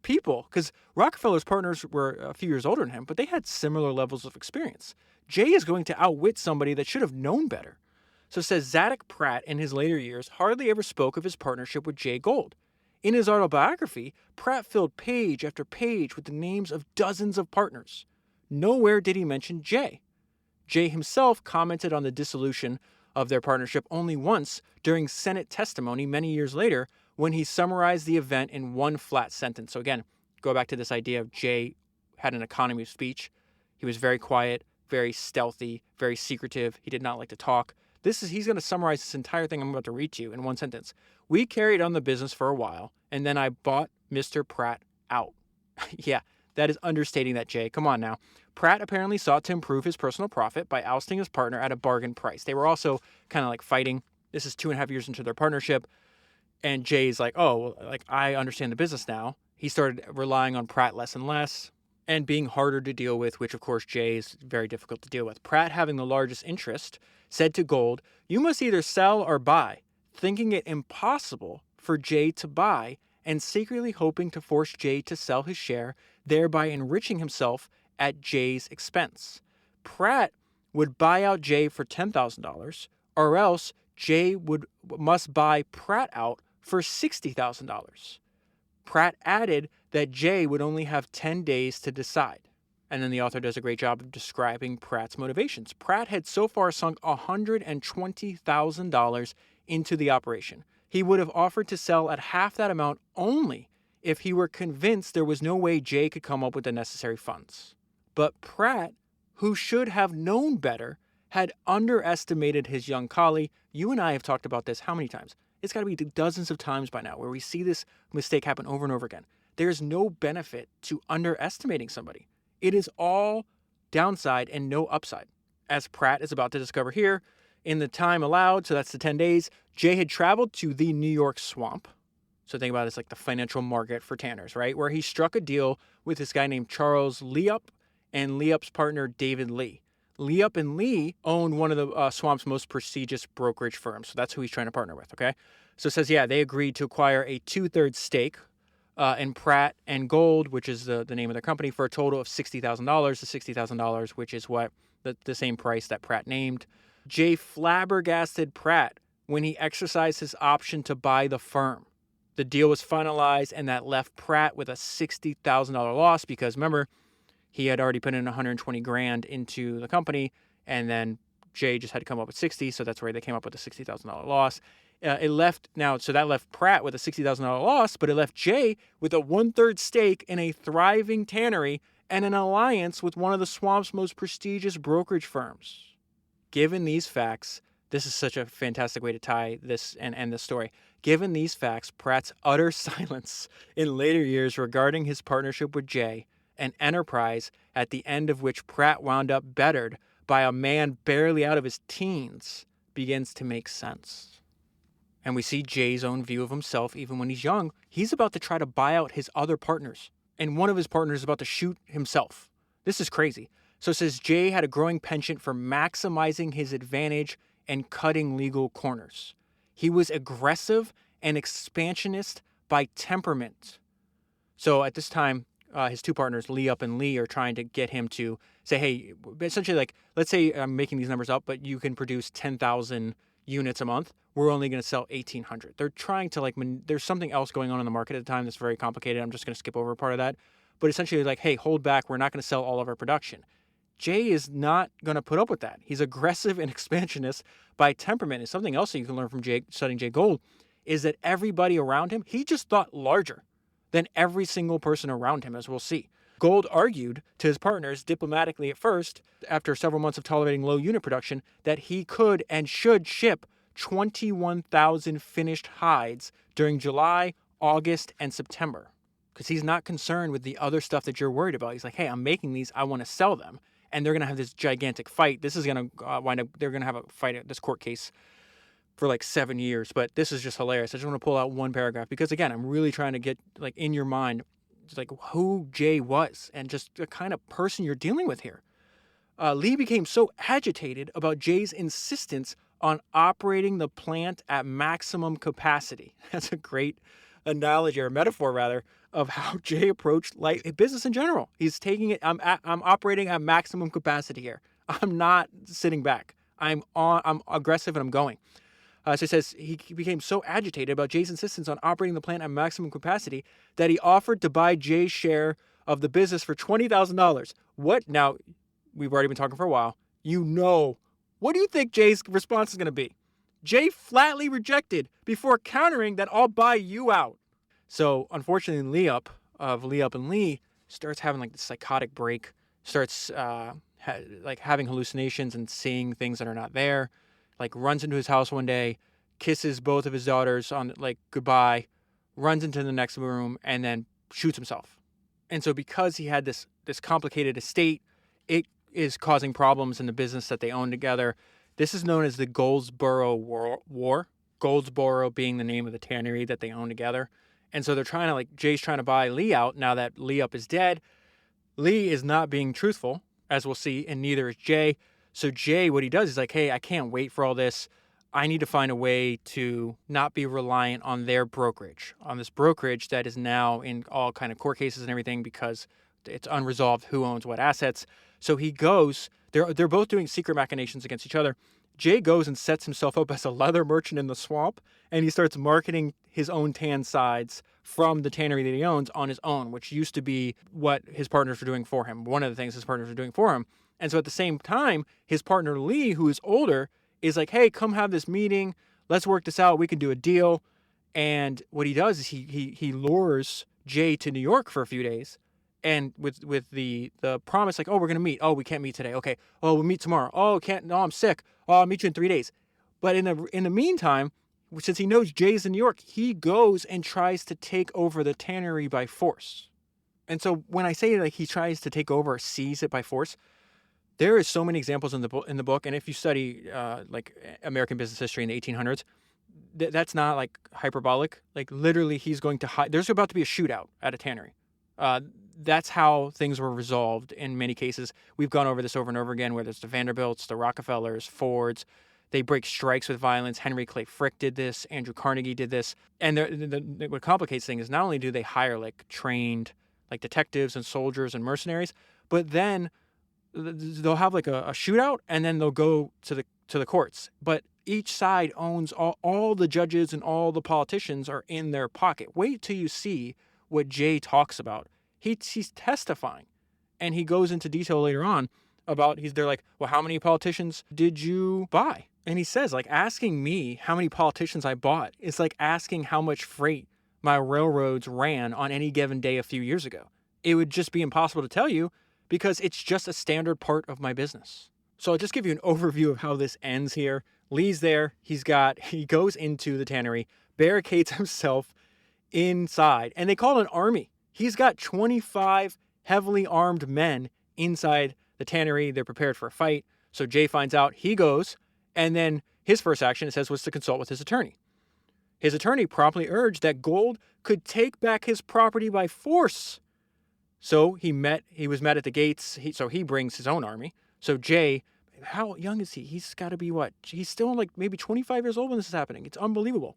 people, because Rockefeller's partners were a few years older than him, but they had similar levels of experience. Jay is going to outwit somebody that should have known better. So says Zadock Pratt in his later years hardly ever spoke of his partnership with Jay Gould. In his autobiography, Pratt filled page after page with the names of dozens of partners. Nowhere did he mention Jay. Jay himself commented on the dissolution of their partnership only once during Senate testimony many years later, when he summarized the event in one flat sentence. So again, go back to this idea of Jay had an economy of speech. He was very quiet, very stealthy, very secretive. He did not like to talk. He's going to summarize this entire thing I'm about to read to you in one sentence. We carried on the business for a while, and then I bought Mr. Pratt out. Yeah, that is understating that, Jay. Come on now. Pratt apparently sought to improve his personal profit by ousting his partner at a bargain price. They were also kind of like fighting. This is 2.5 years into their partnership. And Jay's like, oh, like, I understand the business now. He started relying on Pratt less and less and being harder to deal with, which, of course, Jay is very difficult to deal with. Pratt, having the largest interest, said to Gould, you must either sell or buy, thinking it impossible for Jay to buy and secretly hoping to force Jay to sell his share, thereby enriching himself at Jay's expense. Pratt would buy out Jay for $10,000, or else Jay must buy Pratt out for $60,000. Pratt added that Jay would only have 10 days to decide. And then the author does a great job of describing Pratt's motivations. Pratt had so far sunk $120,000 into the operation. He would have offered to sell at half that amount only if he were convinced there was no way Jay could come up with the necessary funds. But Pratt, who should have known better, had underestimated his young colleague. You and I have talked about this how many times? It's got to be dozens of times by now where we see this mistake happen over and over again. There's no benefit to underestimating somebody. It is all downside and no upside. As Pratt is about to discover here, in the time allowed, so that's the 10 days, Jay had traveled to the New York swamp. So think about it as like the financial market for tanners, right? Where he struck a deal with this guy named Charles Leop and Leop's partner, David Lee. Leop and Lee owned one of the swamp's most prestigious brokerage firms. So that's who he's trying to partner with, okay? So it says, yeah, they agreed to acquire a 2/3 stake in Pratt and Gould, which is the name of their company, for a total of $60,000 to $60,000, which is what the same price that Pratt named. Jay flabbergasted Pratt when he exercised his option to buy the firm. The deal was finalized, and that left Pratt with a $60,000 loss because, remember, he had already put in $120,000 into the company, and then Jay just had to come up with 60, so that's where they came up with the $60,000 loss. So that left Pratt with a $60,000 loss, but it left Jay with a 1/3 stake in a thriving tannery and an alliance with one of the swamp's most prestigious brokerage firms. Given these facts, this is such a fantastic way to tie this and end the story. Given these facts, Pratt's utter silence in later years regarding his partnership with Jay, an enterprise at the end of which Pratt wound up bettered by a man barely out of his teens, begins to make sense. And we see Jay's own view of himself even when he's young. He's about to try to buy out his other partners, and one of his partners is about to shoot himself. This is crazy. So it says Jay had a growing penchant for maximizing his advantage and cutting legal corners. He was aggressive and expansionist by temperament. So at this time, his two partners, Leop and Lee, are trying to get him to say, hey, essentially, like, let's say I'm making these numbers up, but you can produce 10,000 units a month. We're only going to sell 1,800. They're trying to, like, there's something else going on in the market at the time that's very complicated. I'm just going to skip over part of that. But essentially, like, hey, hold back. We're not going to sell all of our production. Jay is not going to put up with that. He's aggressive and expansionist by temperament. And something else that you can learn from Jay, studying Jay Gould, is that everybody around him, he just thought larger than every single person around him, as we'll see. Gould argued to his partners diplomatically at first, after several months of tolerating low unit production, that he could and should ship 21,000 finished hides during July, August, and September. because he's not concerned with the other stuff that you're worried about. He's like, hey, I'm making these. I want to sell them. And they're going to have this gigantic fight. This is going to wind up, they're going to have a fight at this court case for like 7 years. But this is just hilarious. I just want to pull out one paragraph because, again, I'm really trying to get like in your mind like who Jay was and just the kind of person you're dealing with here. Lee became so agitated about Jay's insistence on operating the plant at maximum capacity. That's a great analogy or metaphor, rather, of how Jay approached life, business in general. He's taking it. I'm operating at maximum capacity here. I'm not sitting back. I'm aggressive and I'm going. So he says he became so agitated about Jay's insistence on operating the plant at maximum capacity that he offered to buy Jay's share of the business for $20,000. What? Now, we've already been talking for a while. What do you think Jay's response is going to be? Jay flatly rejected before countering that I'll buy you out. So unfortunately, Lee and Lee starts having like this psychotic break, starts like having hallucinations and seeing things that are not there, like runs into his house one day, kisses both of his daughters on like goodbye, runs into the next room, and then shoots himself. And so because he had this complicated estate, it is causing problems in the business that they own together. This is known as the Goldsboro War. Goldsboro being the name of the tannery that they own together. And so they're trying to Jay's trying to buy Lee out now that Lee is dead. Lee is not being truthful, as we'll see, and neither is Jay. So Jay, what he does is like, hey, I can't wait for all this. I need to find a way to not be reliant on their brokerage, on this brokerage that is now in all kind of court cases and everything because it's unresolved who owns what assets. So he goes, they're both doing secret machinations against each other. Jay goes and sets himself up as a leather merchant in the swamp, and he starts marketing his own tan sides from the tannery that he owns on his own, which used to be what his partners were doing for him. One of the things his partners were doing for him. And so at the same time, his partner Lee, who is older, is like, hey, come have this meeting. Let's work this out. We can do a deal. And what he does is he lures Jay to New York for a few days. And with the promise, like, oh, we're going to meet. Oh, we can't meet today. Okay. Oh, we'll meet tomorrow. Oh, can't. No, I'm sick. Oh, I'll meet you in 3 days. But in the meantime, since he knows Jay's in New York, he goes and tries to take over the tannery by force. And so when I say like he tries to take over or seize it by force, there is so many examples in the book. And if you study like American business history in the 1800s, that's not like hyperbolic. Like literally, he's going to hide. There's about to be a shootout at a tannery. That's how things were resolved in many cases. We've gone over this over and over again, whether it's the Vanderbilts, the Rockefellers, Fords. They break strikes with violence. Henry Clay Frick did this. Andrew Carnegie did this. And what complicates things is not only do they hire like trained like detectives and soldiers and mercenaries, but then they'll have like a shootout and then they'll go to the courts. But each side owns all the judges and all the politicians are in their pocket. Wait till you see what Jay talks about. He's testifying, and he goes into detail later on about they're like, well, how many politicians did you buy? And he says, like, asking me how many politicians I bought is like asking how much freight my railroads ran on any given day a few years ago. It would just be impossible to tell you because it's just a standard part of my business. So I'll just give you an overview of how this ends here. Lee's there. He goes into the tannery, barricades himself inside, and they call it an army. He's got 25 heavily armed men inside the tannery. They're prepared for a fight. So Jay finds out, he goes, and then his first action, it says, was to consult with his attorney. His attorney promptly urged that Gould could take back his property by force. So he was met at the gates. So he brings his own army. So Jay, how young is he? He's got to be what? He's still like maybe 25 years old when this is happening. It's unbelievable.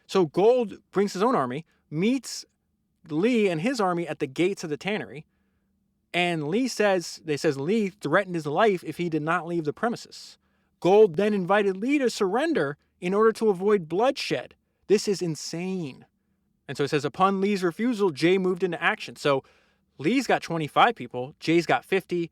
So Gould brings his own army, meets Lee and his army at the gates of the tannery, and Lee says Lee threatened his life if he did not leave the premises. Gould then invited Lee to surrender in order to avoid bloodshed. This is insane. And so it says, upon Lee's refusal, Jay moved into action. So Lee's got 25 people, Jay's got 50.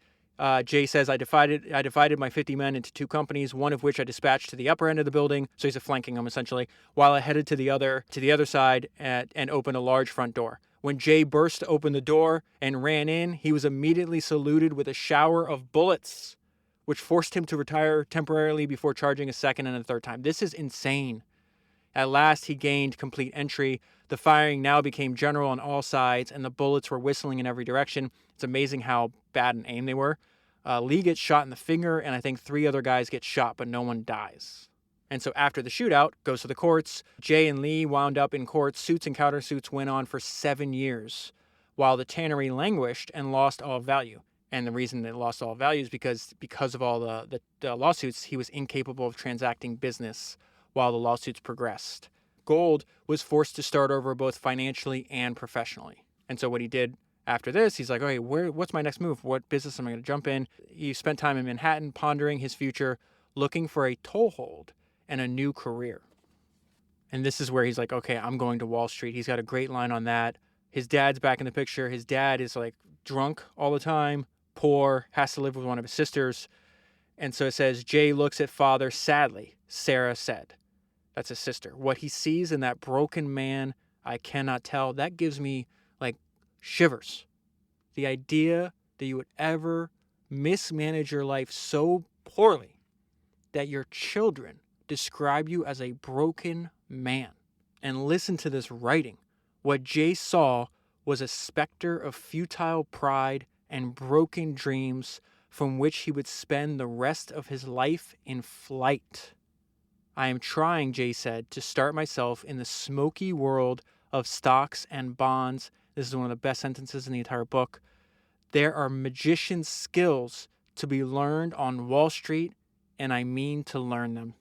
Jay says, I divided my 50 men into two companies, one of which I dispatched to the upper end of the building. So he's flanking them essentially, while I headed to the other side and opened a large front door. When Jay burst open the door and ran in, he was immediately saluted with a shower of bullets, which forced him to retire temporarily before charging a second and a third time. This is insane. At last, he gained complete entry. The firing now became general on all sides, and the bullets were whistling in every direction. It's amazing how bad an aim they were. Lee gets shot in the finger, and I think 3 other guys get shot, but no one dies. And so after the shootout, goes to the courts. Jay and Lee wound up in court. Suits and countersuits went on for 7 years, while the tannery languished and lost all value. And the reason it lost all value is because of all the lawsuits, he was incapable of transacting business while the lawsuits progressed. Gould was forced to start over both financially and professionally. And so what he did after this, he's like, okay, what's my next move? What business am I going to jump in? He spent time in Manhattan pondering his future, looking for a toehold and a new career. And this is where he's like, okay, I'm going to Wall Street. He's got a great line on that. His dad's back in the picture. His dad is like drunk all the time, poor, has to live with one of his sisters. And so it says, Jay looks at father sadly, Sarah said. That's his sister. What he sees in that broken man, I cannot tell. That gives me like shivers. The idea that you would ever mismanage your life so poorly that your children describe you as a broken man. And listen to this writing. What Jay saw was a specter of futile pride and broken dreams from which he would spend the rest of his life in flight. I am trying, Jay said, to start myself in the smoky world of stocks and bonds. This is one of the best sentences in the entire book. There are magician's skills to be learned on Wall Street, and I mean to learn them.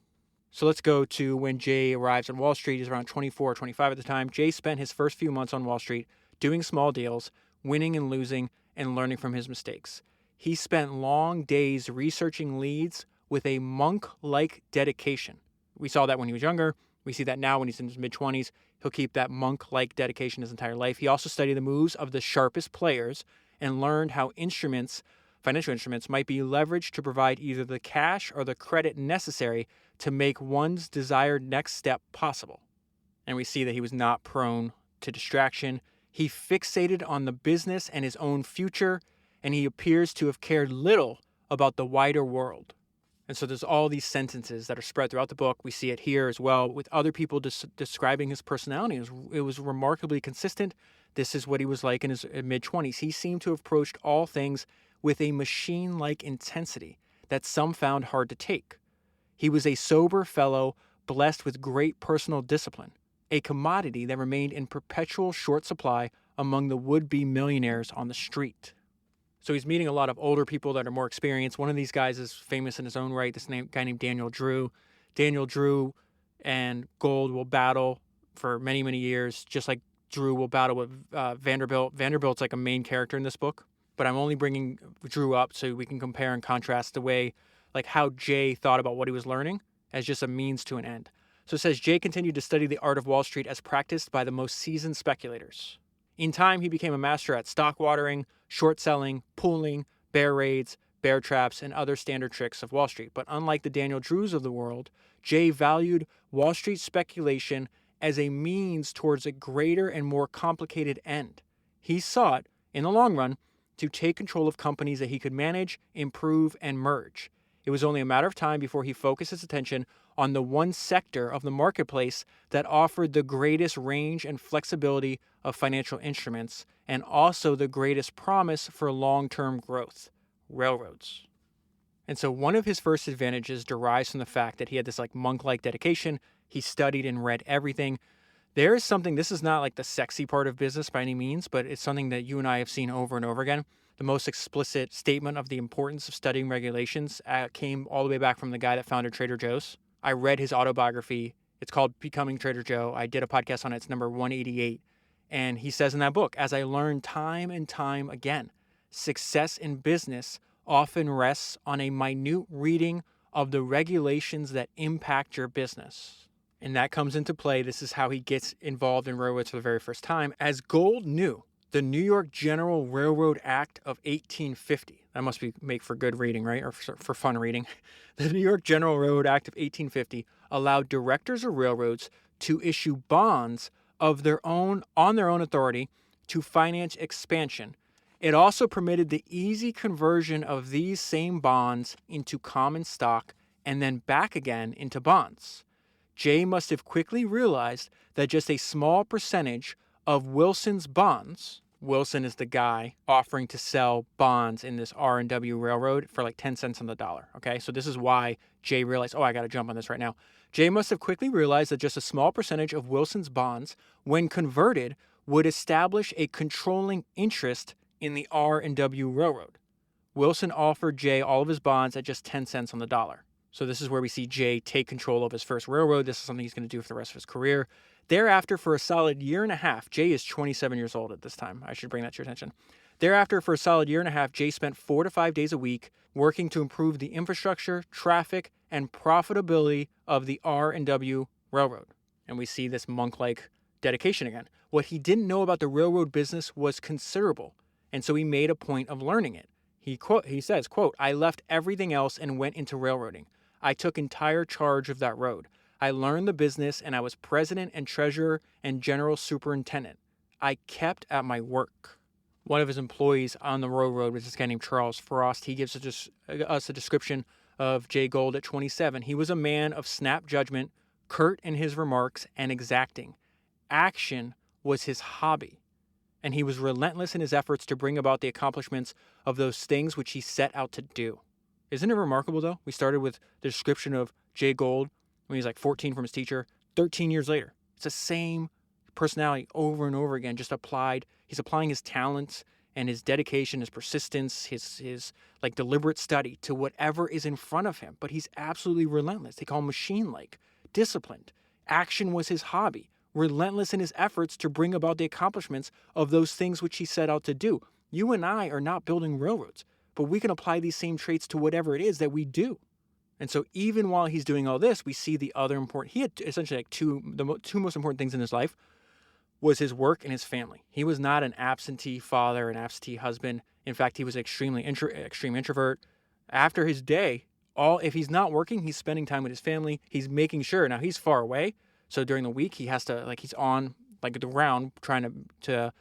So let's go to when Jay arrives on Wall Street. He's around 24 or 25 at the time. Jay spent his first few months on Wall Street doing small deals, winning and losing, and learning from his mistakes. He spent long days researching leads with a monk-like dedication. We saw that when he was younger. We see that now when he's in his mid-20s. He'll keep that monk-like dedication his entire life. He also studied the moves of the sharpest players and learned how financial instruments, might be leveraged to provide either the cash or the credit necessary to make one's desired next step possible. And we see that he was not prone to distraction. He fixated on the business and his own future, and he appears to have cared little about the wider world. And so there's all these sentences that are spread throughout the book. We see it here as well with other people describing his personality. It was remarkably consistent. This is what he was like in his mid-20s. He seemed to have approached all things with a machine-like intensity that some found hard to take. He was a sober fellow blessed with great personal discipline, a commodity that remained in perpetual short supply among the would-be millionaires on the street. So he's meeting a lot of older people that are more experienced. One of these guys is famous in his own right, guy named Daniel Drew. Daniel Drew and Gould will battle for many, many years, just like Drew will battle with Vanderbilt. Vanderbilt's like a main character in this book, but I'm only bringing Drew up so we can compare and contrast the way, like how Jay thought about what he was learning as just a means to an end. So it says, Jay continued to study the art of Wall Street as practiced by the most seasoned speculators. In time, he became a master at stock watering, short selling, pooling, bear raids, bear traps, and other standard tricks of Wall Street. But unlike the Daniel Drews of the world, Jay valued Wall Street speculation as a means towards a greater and more complicated end. He sought, in the long run, to take control of companies that he could manage, improve, and merge. It was only a matter of time before he focused his attention on the one sector of the marketplace that offered the greatest range and flexibility of financial instruments and also the greatest promise for long-term growth, railroads. And so one of his first advantages derives from the fact that he had this like monk-like dedication. He studied and read everything. There is something, this is not like the sexy part of business by any means, but it's something that you and I have seen over and over again. The most explicit statement of the importance of studying regulations came all the way back from the guy that founded Trader Joe's. I read his autobiography. It's called Becoming Trader Joe. I did a podcast on it. It's number 188. And he says in that book, as I learned time and time again, success in business often rests on a minute reading of the regulations that impact your business. And that comes into play. This is how he gets involved in railroads for the very first time. As Gould knew, the New York General Railroad Act of 1850. That must make for good reading, right? Or for fun reading. The New York General Railroad Act of 1850 allowed directors of railroads to issue bonds of their own on their own authority to finance expansion. It also permitted the easy conversion of these same bonds into common stock and then back again into bonds. Jay must have quickly realized that just a small percentage of Wilson's bonds, Wilson is the guy offering to sell bonds in this R&W railroad for like 10 cents on the dollar, okay? So this is why Jay realized, I got to jump on this right now. Jay must have quickly realized that just a small percentage of Wilson's bonds, when converted, would establish a controlling interest in the R&W railroad. Wilson offered Jay all of his bonds at just 10 cents on the dollar. So this is where we see Jay take control of his first railroad. This is something he's going to do for the rest of his career. Thereafter, for a solid year and a half, Jay is 27 years old at this time. I should bring that to your attention. Thereafter, for a solid year and a half, Jay spent 4 to 5 days a week working to improve the infrastructure, traffic, and profitability of the R&W Railroad. And we see this monk-like dedication again. What he didn't know about the railroad business was considerable, and so he made a point of learning it. He says, quote, "I left everything else and went into railroading. I took entire charge of that road. I learned the business, and I was president and treasurer and general superintendent. I kept at my work." One of his employees on the railroad was this guy named Charles Frost. He gives us a description of Jay Gould at 27. He was a man of snap judgment, curt in his remarks, and exacting. Action was his hobby, and he was relentless in his efforts to bring about the accomplishments of those things which he set out to do. Isn't it remarkable, though? We started with the description of Jay Gould when he was like 14 from his teacher. 13 years later, it's the same personality over and over again, just applied. He's applying his talents and his dedication, his persistence, his like deliberate study to whatever is in front of him. But he's absolutely relentless. They call him machine-like, disciplined. Action was his hobby. Relentless in his efforts to bring about the accomplishments of those things which he set out to do. You and I are not building railroads, but we can apply these same traits to whatever it is that we do. And so even while he's doing all this, we see the other important, he had essentially like the two most important things in his life was his work and his family. He was not an absentee father, an absentee husband. In fact, he was extreme introvert. After his day, if he's not working, he's spending time with his family. He's making sure, now he's far away, so during the week he has to, like, he's on like the ground trying to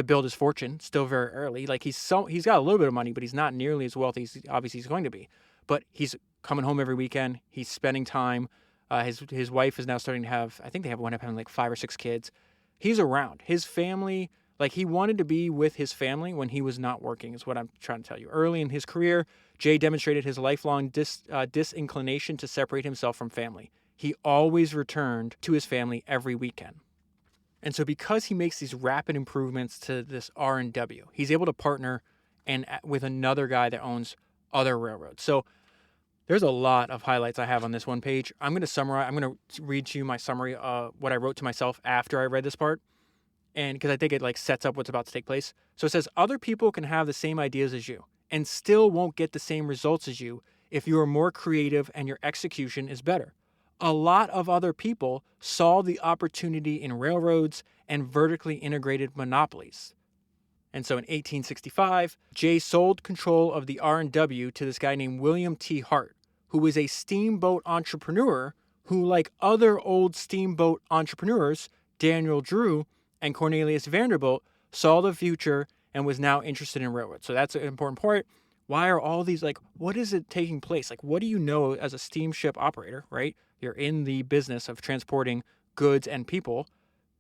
build his fortune still very early. Like he's got a little bit of money, but he's not nearly as wealthy as obviously he's going to be. But he's coming home every weekend. He's spending time. His wife is now starting to have, I think they wind up having like 5 or 6 kids. He's around. His family, like he wanted to be with his family when he was not working, is what I'm trying to tell you. Early in his career, Jay demonstrated his lifelong disinclination to separate himself from family. He always returned to his family every weekend. And so because he makes these rapid improvements to this R&W, he's able to partner with another guy that owns other railroads. So there's a lot of highlights I have on this one page. I'm going to read to you my summary of what I wrote to myself after I read this part. And because I think it like sets up what's about to take place. So it says, other people can have the same ideas as you and still won't get the same results as you if you are more creative and your execution is better. A lot of other people saw the opportunity in railroads and vertically integrated monopolies. And so in 1865, Jay sold control of the R&W to this guy named William T. Hart, who was a steamboat entrepreneur who, like other old steamboat entrepreneurs, Daniel Drew and Cornelius Vanderbilt, saw the future and was now interested in railroads. So that's an important part. Why are all these, like, what is it taking place? Like, what do you know as a steamship operator, right? You're in the business of transporting goods and people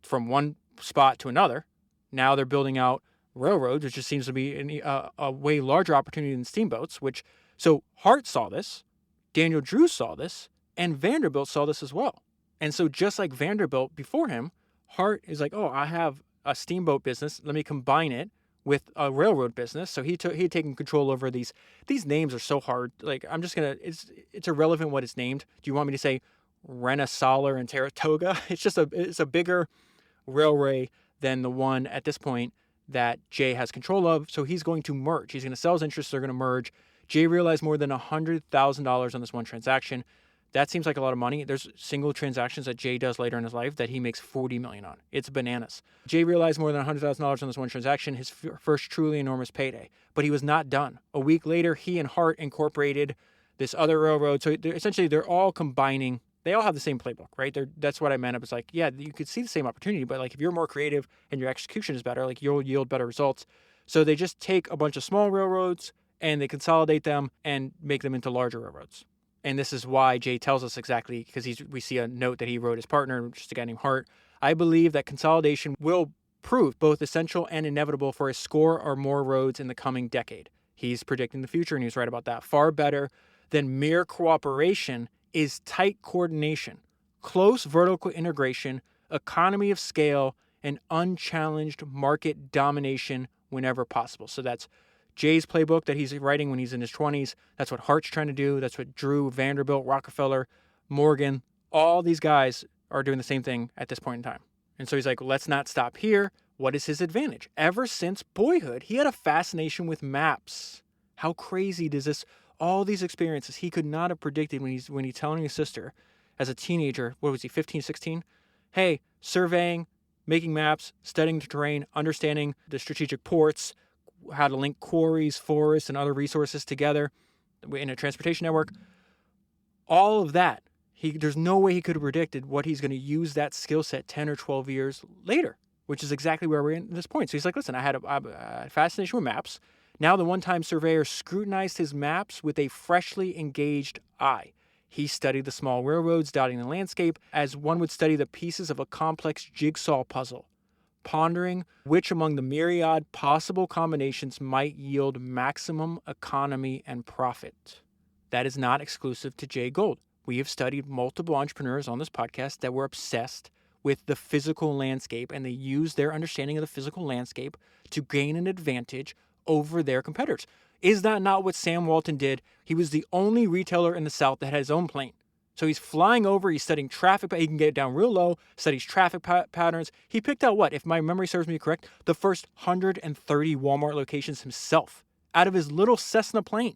from one spot to another. Now they're building out railroads, which just seems to be a way larger opportunity than steamboats, so Hart saw this, Daniel Drew saw this, and Vanderbilt saw this as well. And so just like Vanderbilt before him, Hart is like, I have a steamboat business. Let me combine it with a railroad business. So he had taken control over these. These names are so hard. Like, I'm just going to, it's irrelevant what it's named. Do you want me to say Renehan and Saratoga? It's a bigger railway than the one at this point that Jay has control of. So he's going to merge. He's going to sell his interests. They're going to merge. Jay realized more than $100,000 on this one transaction. That seems like a lot of money. There's single transactions that Jay does later in his life that he makes $40 million on. It's bananas. Jay realized more than $100,000 on this one transaction, his first truly enormous payday. But he was not done. A week later, he and Hart incorporated this other railroad. So they're all combining. They all have the same playbook, right? That's what I meant. It was like, yeah, you could see the same opportunity, but like if you're more creative and your execution is better, like you'll yield better results. So they just take a bunch of small railroads and they consolidate them and make them into larger railroads. And this is why Jay tells us exactly, because we see a note that he wrote his partner, just a guy named Hart. I believe that consolidation will prove both essential and inevitable for a score or more roads in the coming decade. He's predicting the future, and he's right about that. Far better than mere cooperation is tight coordination, close vertical integration, economy of scale, and unchallenged market domination whenever possible. So that's Jay's playbook that he's writing when he's in his 20s. That's what Hart's trying to do. That's what Drew, Vanderbilt, Rockefeller, Morgan, all these guys are doing the same thing at this point in time. And so he's like, let's not stop here. What is his advantage? Ever since boyhood, he had a fascination with maps. How crazy does this, all these experiences he could not have predicted when he's telling his sister as a teenager, what was he, 15, 16? Hey, surveying, making maps, studying the terrain, understanding the strategic ports, how to link quarries, forests, and other resources together in a transportation network. All of that, there's no way he could have predicted what he's going to use that skill set 10 or 12 years later, which is exactly where we're in at this point. So he's like, listen, I had a fascination with maps. Now the one-time surveyor scrutinized his maps with a freshly engaged eye. He studied the small railroads dotting the landscape as one would study the pieces of a complex jigsaw puzzle, pondering which among the myriad possible combinations might yield maximum economy and profit. That is not exclusive to Jay Gould. We have studied multiple entrepreneurs on this podcast that were obsessed with the physical landscape, and they used their understanding of the physical landscape to gain an advantage over their competitors. Is that not what Sam Walton did? He was the only retailer in the South that had his own plane. So he's flying over, he's studying traffic, he can get it down real low, studies traffic patterns. He picked out what, if my memory serves me correct, the first 130 Walmart locations himself out of his little Cessna plane.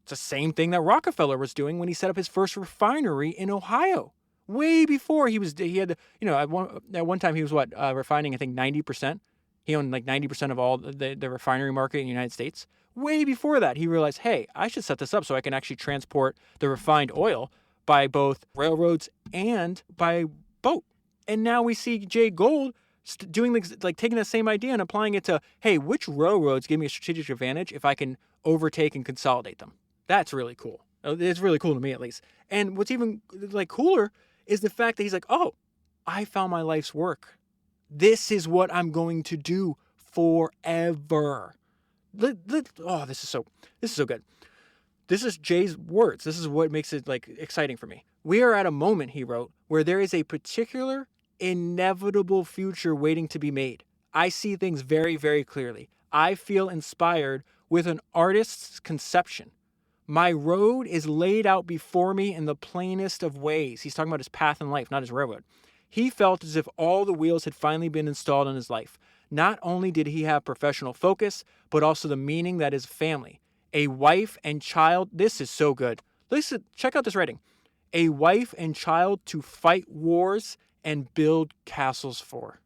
It's the same thing that Rockefeller was doing when he set up his first refinery in Ohio. Way before he had, at one time he was refining, I think 90%. He owned like 90% of all the refinery market in the United States. Way before that, he realized, hey, I should set this up so I can actually transport the refined oil by both railroads and by boat. And now we see Jay Gould doing taking the same idea and applying it to, hey, which railroads give me a strategic advantage if I can overtake and consolidate them? That's really cool. It's really cool to me, at least. And what's even cooler is the fact that he's like, oh, I found my life's work. This is what I'm going to do forever. Oh, this is so good. This is Jay's words. This is what makes it exciting for me. We are at a moment, he wrote, where there is a particular inevitable future waiting to be made. I see things very, very clearly. I feel inspired with an artist's conception. My road is laid out before me in the plainest of ways. He's talking about his path in life, not his railroad. He felt as if all the wheels had finally been installed in his life. Not only did he have professional focus, but also the meaning that is family. A wife and child. This is so good. Listen, check out this writing. A wife and child to fight wars and build castles for.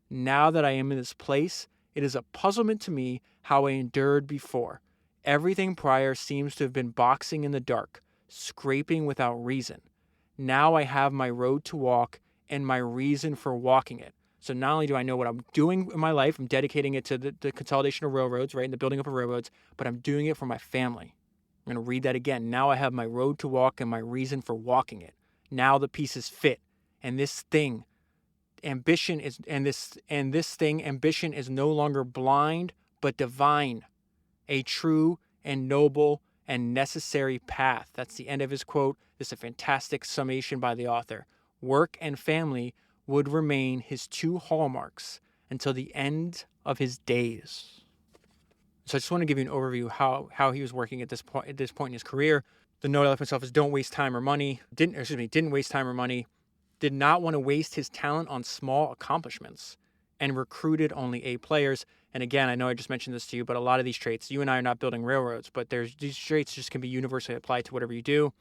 Now that I am in this place, it is a puzzlement to me how I endured before. Everything prior seems to have been boxing in the dark, scraping without reason. Now I have my road to walk and my reason for walking it. So not only do I know what I'm doing in my life, I'm dedicating it to the consolidation of railroads, right, and the building up of railroads, but I'm doing it for my family. I'm going to read that again. Now I have my road to walk and my reason for walking it. Now the pieces fit. And this thing, ambition is no longer blind, but divine. A true and noble and necessary path. That's the end of his quote. This is a fantastic summation by the author. Work and family would remain his two hallmarks until the end of his days. So I just want to give you an overview how he was working at this point in his career. The note I left myself is don't waste time or money. Didn't waste time or money. Did not want to waste his talent on small accomplishments and recruited only A players. And again, I know I just mentioned this to you, but a lot of these traits, you and I are not building railroads, but these traits just can be universally applied to whatever you do.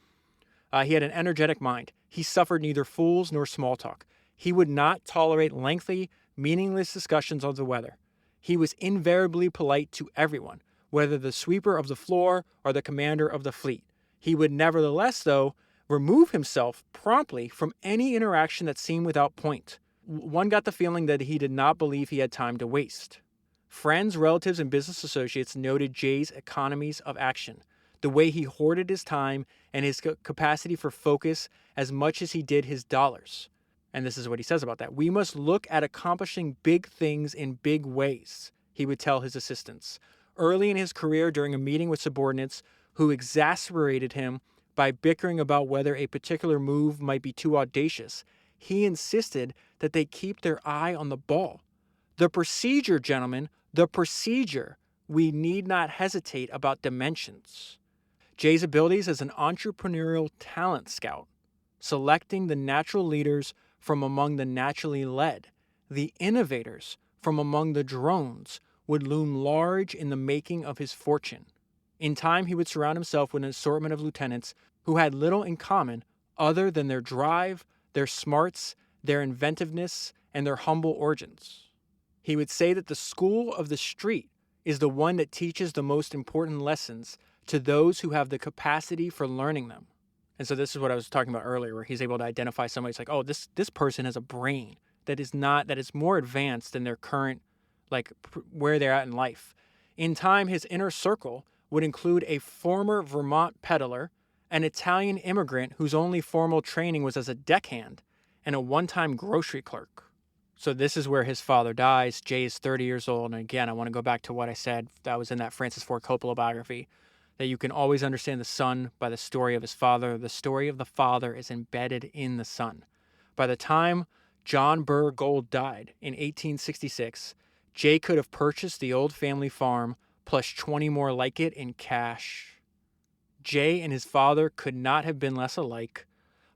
He had an energetic mind. He suffered neither fools nor small talk. He would not tolerate lengthy, meaningless discussions of the weather. He was invariably polite to everyone, whether the sweeper of the floor or the commander of the fleet. He would nevertheless, though, remove himself promptly from any interaction that seemed without point. One got the feeling that he did not believe he had time to waste. Friends, relatives, and business associates noted Jay's economies of action. the way he hoarded his time and his capacity for focus as much as he did his dollars. And this is what he says about that. "We must look at accomplishing big things in big ways," he would tell his assistants. Early in his career, during a meeting with subordinates who exasperated him by bickering about whether a particular move might be too audacious, he insisted that they keep their eye on the ball. "The procedure, gentlemen, the procedure. We need not hesitate about dimensions." Jay's abilities as an entrepreneurial talent scout, selecting the natural leaders from among the naturally led, the innovators from among the drones, would loom large in the making of his fortune. In time, he would surround himself with an assortment of lieutenants who had little in common other than their drive, their smarts, their inventiveness, and their humble origins. He would say that the school of the street is the one that teaches the most important lessons to those who have the capacity for learning them. And so this is what I was talking about earlier, where he's able to identify somebody. It's like, oh, this person has a brain that is more advanced than their current, where they're at in life. In time, his inner circle would include a former Vermont peddler, an Italian immigrant whose only formal training was as a deckhand, and a one-time grocery clerk. So this is where his father dies. Jay is 30 years old. And again, I want to go back to what I said that was in that Francis Ford Coppola biography, that you can always understand the son by the story of his father. The story of the father is embedded in the son. By the time John Burr Gould died in 1866, Jay could have purchased the old family farm plus 20 more like it in cash. Jay and his father could not have been less alike.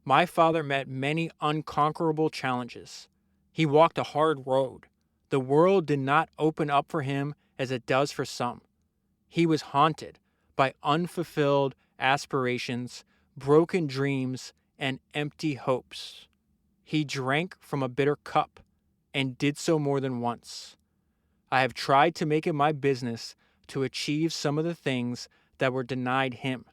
My father met many unconquerable challenges. He walked a hard road. The world did not open up for him as it does for some. He was haunted by unfulfilled aspirations, broken dreams, and empty hopes. He drank from a bitter cup and did so more than once. I have tried to make it my business to achieve some of the things that were denied him.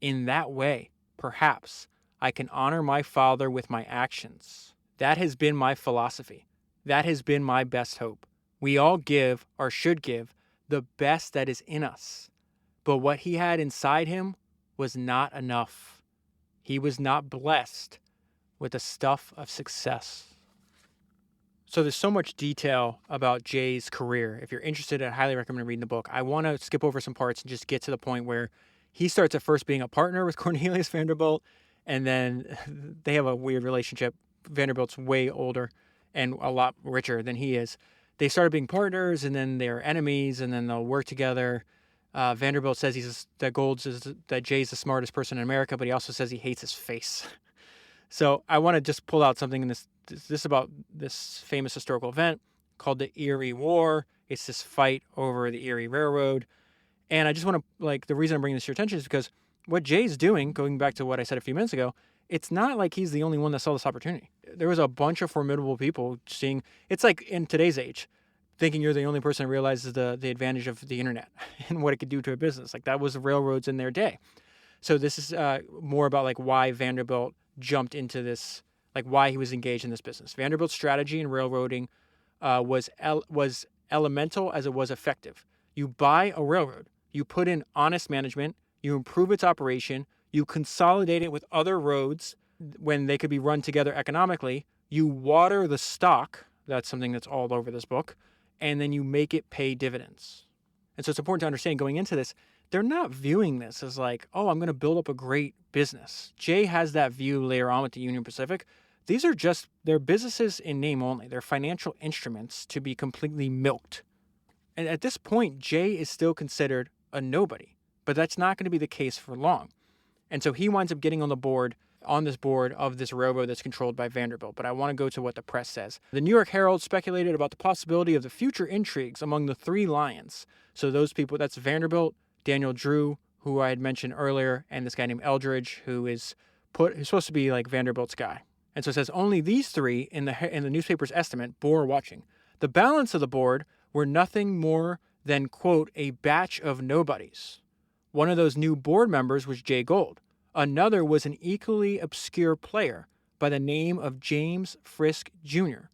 In that way, perhaps, I can honor my father with my actions. That has been my philosophy. That has been my best hope. We all give, or should give, the best that is in us. But what he had inside him was not enough. He was not blessed with the stuff of success. So there's so much detail about Jay's career. If you're interested, I highly recommend reading the book. I want to skip over some parts and just get to the point where he starts at first being a partner with Cornelius Vanderbilt, and then they have a weird relationship. Vanderbilt's way older and a lot richer than he is. They started being partners, and then they're enemies, and then they'll work together. Vanderbilt says that Jay's the smartest person in America, but he also says he hates his face. So I want to just pull out something in this about this famous historical event called the Erie War. It's this fight over the Erie Railroad. And I just want to, the reason I'm bringing this to your attention is because what Jay's doing, going back to what I said a few minutes ago, it's not like he's the only one that saw this opportunity. There was a bunch of formidable people seeing, it's like in today's age, thinking you're the only person that realizes the advantage of the internet and what it could do to a business. Like that was the railroads in their day. So this is more about why Vanderbilt jumped into this, why he was engaged in this business. Vanderbilt's strategy in railroading was elemental as it was effective. You buy a railroad, you put in honest management, you improve its operation, you consolidate it with other roads when they could be run together economically, you water the stock, that's something that's all over this book, and then you make it pay dividends. And so it's important to understand going into this, they're not viewing this as I'm going to build up a great business. Jay has that view later on with the Union Pacific. These are they're businesses in name only. They're financial instruments to be completely milked. And at this point, Jay is still considered a nobody, but that's not going to be the case for long. And so he winds up getting on this board of this railroad that's controlled by Vanderbilt. But I want to go to what the press says. The New York Herald speculated about the possibility of the future intrigues among the three lions. So those people, that's Vanderbilt, Daniel Drew, who I had mentioned earlier, and this guy named Eldridge, who's supposed to be Vanderbilt's guy. And so it says only these three in the newspaper's estimate bore watching. The balance of the board were nothing more than, quote, a batch of nobodies. One of those new board members was Jay Gould. Another was an equally obscure player by the name of James Frisk Jr.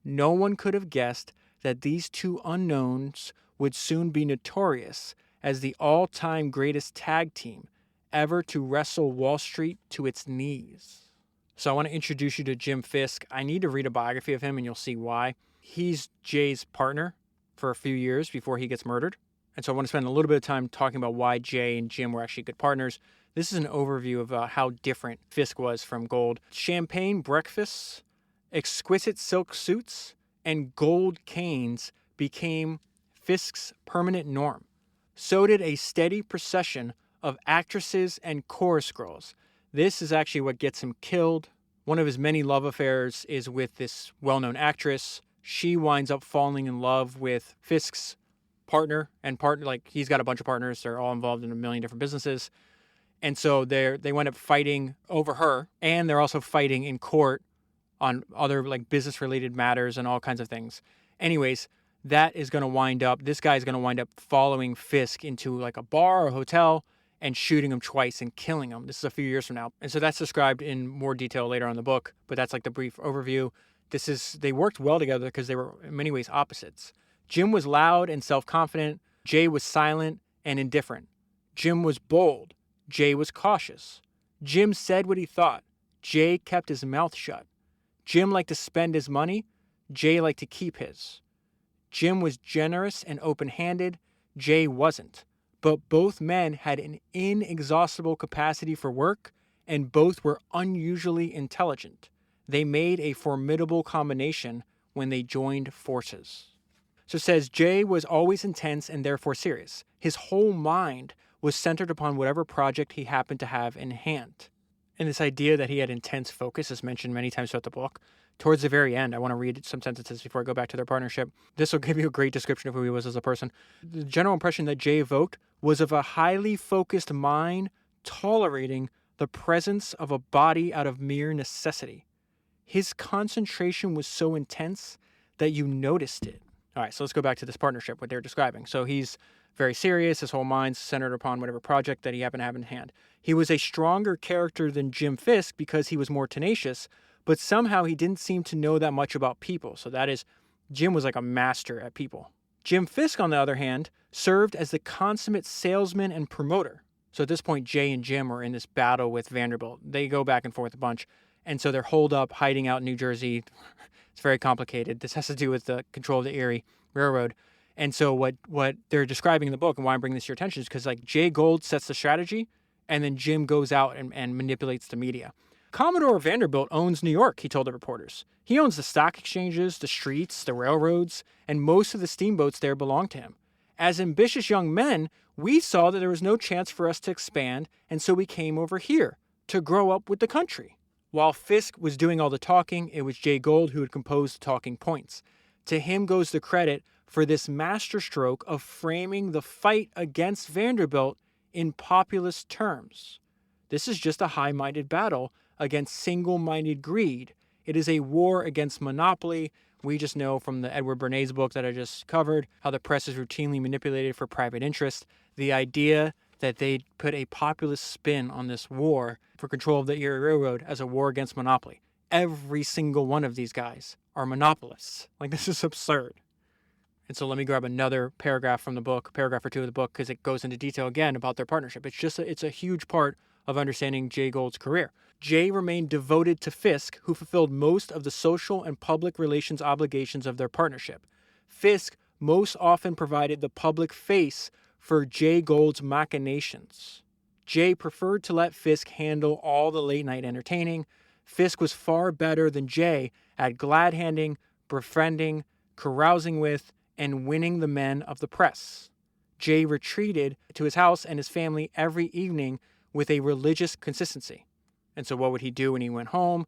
No one could have guessed that these two unknowns would soon be notorious as the all-time greatest tag team ever to wrestle Wall Street to its knees. So I want to introduce you to Jim Fisk. I need to read a biography of him and you'll see why. He's Jay's partner for a few years before he gets murdered. And so I want to spend a little bit of time talking about why Jay and Jim were actually good partners. This is an overview of how different Fisk was from Gould. Champagne breakfasts, exquisite silk suits, and gold canes became Fisk's permanent norm. So did a steady procession of actresses and chorus girls. This is actually what gets him killed. One of his many love affairs is with this well-known actress. She winds up falling in love with Fisk's partner, like he's got a bunch of partners. They're all involved in a million different businesses. And so they wind up fighting over her, and they're also fighting in court on other like business-related matters and all kinds of things. Anyways, this guy's going to wind up following Fisk into like a bar or a hotel and shooting him twice and killing him. This is a few years from now. And so that's described in more detail later on in the book, but that's like the brief overview. They worked well together because they were in many ways opposites. Jim was loud and self-confident. Jay was silent and indifferent. Jim was bold. Jay was cautious. Jim said what he thought. Jay kept his mouth shut. Jim liked to spend his money. Jay liked to keep his. Jim was generous and open-handed. Jay wasn't. But both men had an inexhaustible capacity for work, and both were unusually intelligent. They made a formidable combination when they joined forces. So it says, Jay was always intense and therefore serious. His whole mind was centered upon whatever project he happened to have in hand. And this idea that he had intense focus is mentioned many times throughout the book. Towards the very end, I want to read some sentences before I go back to their partnership. This will give you a great description of who he was as a person. The general impression that Jay evoked was of a highly focused mind tolerating the presence of a body out of mere necessity. His concentration was so intense that you noticed it. All right, so let's go back to this partnership, what they're describing. So he's very serious. His whole mind's centered upon whatever project that he happened to have in hand. He was a stronger character than Jim Fisk because he was more tenacious, but somehow he didn't seem to know that much about people. So that is, Jim was like a master at people. Jim Fisk, on the other hand, served as the consummate salesman and promoter. So at this point, Jay and Jim are in this battle with Vanderbilt. They go back and forth a bunch. And so they're holed up, hiding out in New Jersey. It's very complicated. This has to do with the control of the Erie Railroad. And so what they're describing in the book and why I'm bringing this to your attention is because like Jay Gould sets the strategy and then Jim goes out and manipulates the media. Commodore Vanderbilt owns New York, he told the reporters. He owns the stock exchanges, the streets, the railroads, and most of the steamboats there belong to him. As ambitious young men, we saw that there was no chance for us to expand, and so we came over here to grow up with the country. While Fisk was doing all the talking, it was Jay Gould who had composed the talking points. To him goes the credit for this masterstroke of framing the fight against Vanderbilt in populist terms. This is just a high-minded battle against single-minded greed. It is a war against monopoly. We just know from the Edward Bernays book that I just covered how the press is routinely manipulated for private interest. The idea that they put a populist spin on this war for control of the Erie Railroad as a war against monopoly. Every single one of these guys are monopolists. Like, this is absurd. And so let me grab another paragraph from the book, paragraph or two of the book, because it goes into detail again about their partnership. It's a huge part of understanding Jay Gould's career. Jay remained devoted to Fisk, who fulfilled most of the social and public relations obligations of their partnership. Fisk most often provided the public face for Jay Gould's machinations. Jay preferred to let Fisk handle all the late-night entertaining. Fisk was far better than Jay at glad-handing, befriending, carousing with, and winning the men of the press. Jay retreated to his house and his family every evening with a religious consistency. And so what would he do when he went home?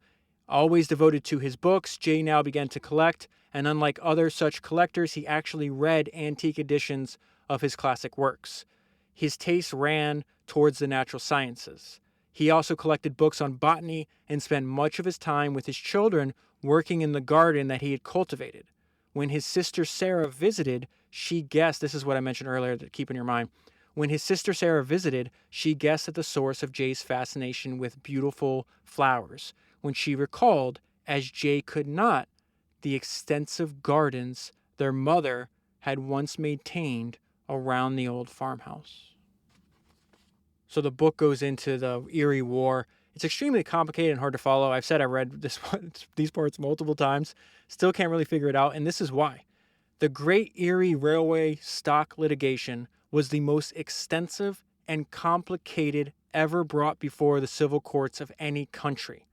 Always devoted to his books, Jay now began to collect, and unlike other such collectors, he actually read antique editions of his classic works. His taste ran towards the natural sciences. He also collected books on botany and spent much of his time with his children working in the garden that he had cultivated. When his sister Sarah visited, she guessed, this is what I mentioned earlier that keep in your mind, when his sister Sarah visited, she guessed at the source of Jay's fascination with beautiful flowers, when she recalled, as Jay could not, the extensive gardens their mother had once maintained around the old farmhouse. So the book goes into the Erie War. It's extremely complicated and hard to follow. I've said I read these parts multiple times. Still can't really figure it out, and this is why. The Great Erie Railway stock litigation was the most extensive and complicated ever brought before the civil courts of any country.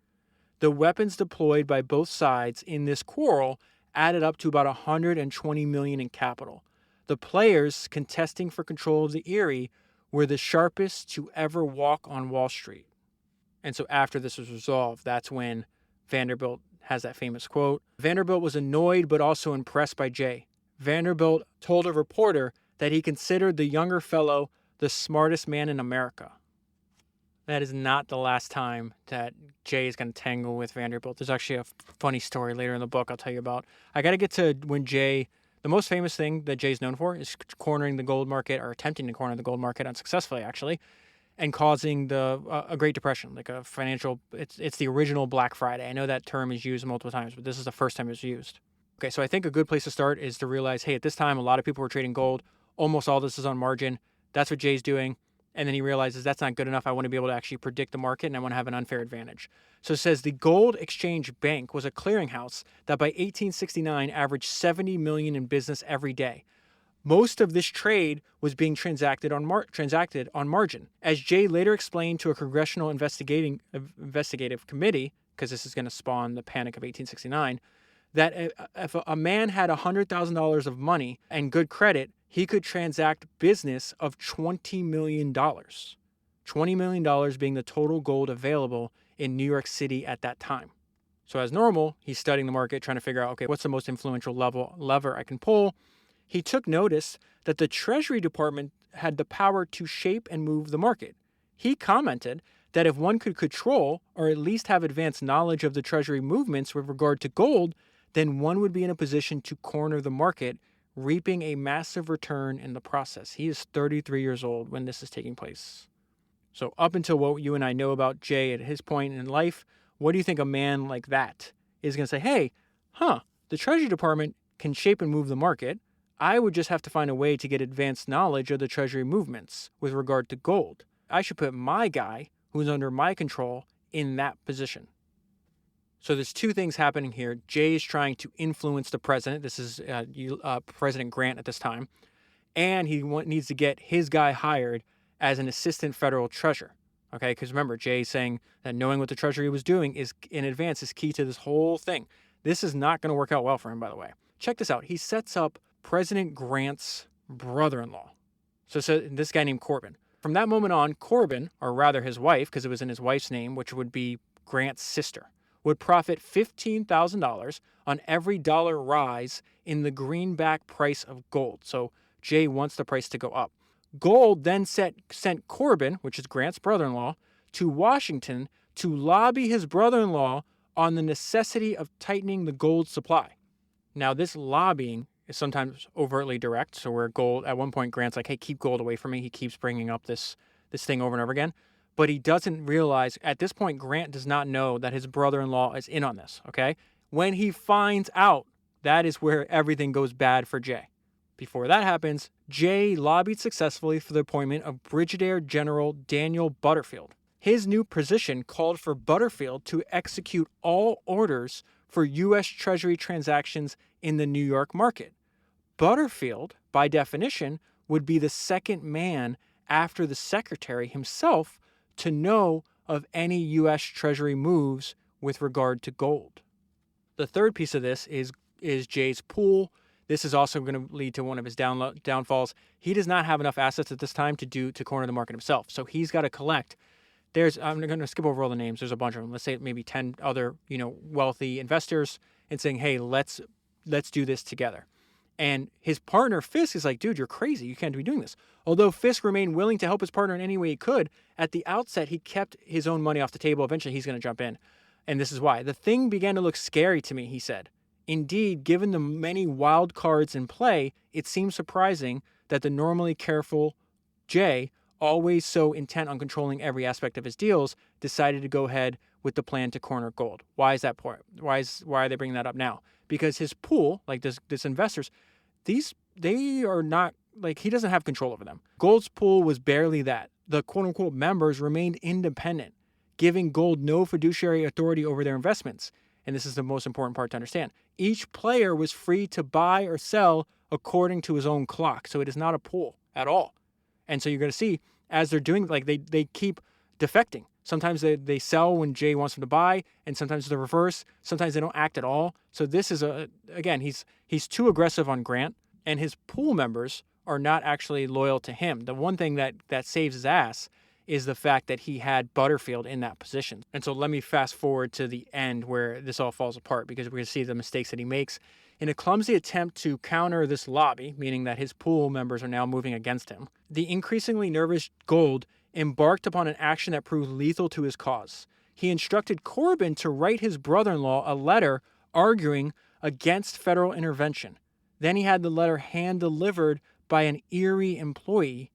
The weapons deployed by both sides in this quarrel added up to about $120 million in capital. The players contesting for control of the Erie were the sharpest to ever walk on Wall Street. And so after this was resolved, that's when Vanderbilt has that famous quote. Vanderbilt was annoyed but also impressed by Jay. Vanderbilt told a reporter that he considered the younger fellow the smartest man in America. That is not the last time that Jay is going to tangle with Vanderbilt. There's actually a funny story later in the book I'll tell you about. I got to get to when Jay, the most famous thing that Jay's known for is cornering the gold market, or attempting to corner the gold market unsuccessfully, actually, and causing a Great Depression, like a financial, it's the original Black Friday. I know that term is used multiple times, but this is the first time it's used. Okay, so I think a good place to start is to realize, hey, at this time, a lot of people were trading gold. Almost all this is on margin. That's what Jay's doing. And then he realizes that's not good enough. I want to be able to actually predict the market, and I want to have an unfair advantage. So it says the Gold Exchange Bank was a clearinghouse that by 1869 averaged $70 million in business every day. Most of this trade was being transacted on margin. As Jay later explained to a congressional investigative committee, because this is going to spawn the Panic of 1869, that if a man had $100,000 of money and good credit, he could transact business of $20 million. $20 million being the total gold available in New York City at that time. So as normal, he's studying the market, trying to figure out, okay, what's the most influential lever I can pull? He took notice that the Treasury Department had the power to shape and move the market. He commented that if one could control or at least have advanced knowledge of the Treasury movements with regard to gold, then one would be in a position to corner the market, reaping a massive return in the process. He is 33 years old when this is taking place. So up until what you and I know about Jay at his point in life, what do you think a man like that is going to say? Hey, the Treasury Department can shape and move the market. I would just have to find a way to get advanced knowledge of the Treasury movements with regard to gold. I should put my guy, who's under my control, in that position. So there's two things happening here. Jay is trying to influence the president. This is President Grant at this time. And he needs to get his guy hired as an assistant federal treasurer. Okay, because remember, Jay's saying that knowing what the Treasury was doing is in advance is key to this whole thing. This is not going to work out well for him, by the way. Check this out. He sets up President Grant's brother-in-law. So this guy named Corbin. From that moment on, Corbin, or rather his wife, because it was in his wife's name, which would be Grant's sister, would profit $15,000 on every dollar rise in the greenback price of gold. So Jay wants the price to go up. Gould then sent Corbin, which is Grant's brother-in-law, to Washington to lobby his brother-in-law on the necessity of tightening the gold supply. Now, this lobbying is sometimes overtly direct. So where Gould, at one point, Grant's like, hey, keep gold away from me. He keeps bringing up this thing over and over again. But he doesn't realize, at this point, Grant does not know that his brother-in-law is in on this, okay? When he finds out, that is where everything goes bad for Jay. Before that happens, Jay lobbied successfully for the appointment of Brigadier General Daniel Butterfield. His new position called for Butterfield to execute all orders for U.S. Treasury transactions in the New York market. Butterfield, by definition, would be the second man after the secretary himself to know of any U.S. Treasury moves with regard to gold. The third piece of this is Jay's pool. This is also going to lead to one of his downfalls. He does not have enough assets at this time to corner the market himself. So he's got to collect. I'm going to skip over all the names. There's a bunch of them. Let's say maybe 10 other, wealthy investors, and saying, hey, let's do this together. And his partner, Fisk, is like, dude, you're crazy. You can't be doing this. Although Fisk remained willing to help his partner in any way he could, at the outset, he kept his own money off the table. Eventually, he's going to jump in. And this is why. The thing began to look scary to me, he said. Indeed, given the many wild cards in play, it seems surprising that the normally careful Jay, always so intent on controlling every aspect of his deals, decided to go ahead with the plan to corner gold. Why is that point? Why are they bringing that up now? Because his pool, like this investors, they are not he doesn't have control over them. Gould's pool was barely that. The quote-unquote members remained independent, giving Gould no fiduciary authority over their investments. And this is the most important part to understand. Each player was free to buy or sell according to his own clock. So it is not a pool at all. And so you're going to see, as they're doing, they keep defecting. Sometimes they sell when Jay wants them to buy, and sometimes the reverse. Sometimes they don't act at all. So this is he's too aggressive on Grant, and his pool members are not actually loyal to him. The one thing that saves his ass is the fact that he had Butterfield in that position. And so let me fast forward to the end where this all falls apart, because we're going to see the mistakes that he makes. In a clumsy attempt to counter this lobby, meaning that his pool members are now moving against him, the increasingly nervous Gould embarked upon an action that proved lethal to his cause. He instructed Corbin to write his brother-in-law a letter arguing against federal intervention. Then he had the letter hand-delivered by an Erie employee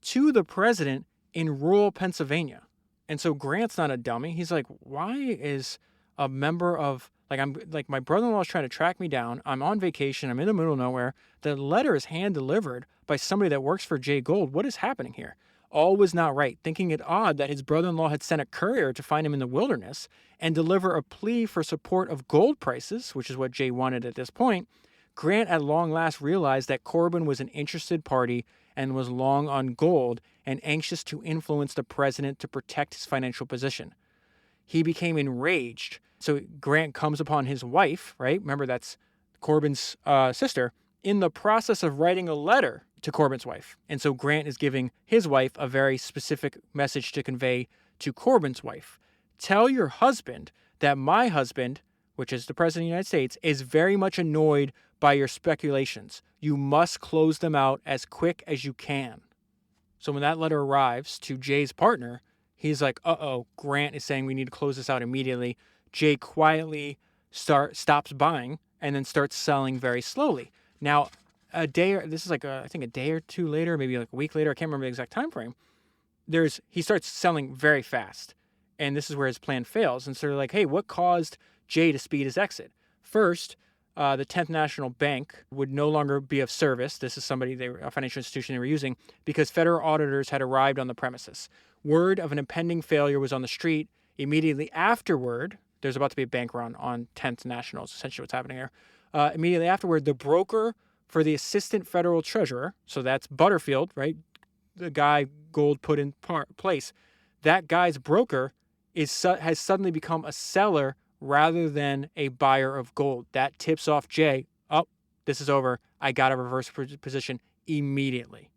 to the president in rural Pennsylvania. And so Grant's not a dummy. He's like, why is a member of, my brother-in-law is trying to track me down. I'm on vacation. I'm in the middle of nowhere. The letter is hand-delivered by somebody that works for Jay Gould. What is happening here? All was not right, thinking it odd that his brother-in-law had sent a courier to find him in the wilderness and deliver a plea for support of gold prices, which is what Jay wanted at this point. Grant at long last realized that Corbin was an interested party and was long on gold and anxious to influence the president to protect his financial position. He became enraged. So Grant comes upon his wife, right? Remember, that's Corbin's sister, in the process of writing a letter to Corbin's wife. And so Grant is giving his wife a very specific message to convey to Corbin's wife. Tell your husband that my husband, which is the president of the United States, is very much annoyed by your speculations. You must close them out as quick as you can. So when that letter arrives to Jay's partner, he's like, uh-oh, Grant is saying we need to close this out immediately. Jay quietly stops buying and then starts selling very slowly. Now, I think a day or two later, maybe like a week later, I can't remember the exact time frame, he starts selling very fast. And this is where his plan fails. And so they're like, hey, what caused Jay to speed his exit? First, the 10th National Bank would no longer be of service. This is a financial institution they were using, because federal auditors had arrived on the premises. Word of an impending failure was on the street. Immediately afterward, there's about to be a bank run on 10th National, is essentially what's happening here. Immediately afterward, the broker for the assistant federal treasurer, so that's Butterfield, right? The guy Gould put in place. That guy's broker has suddenly become a seller rather than a buyer of gold. That tips off Jay, this is over. I got to reverse position immediately.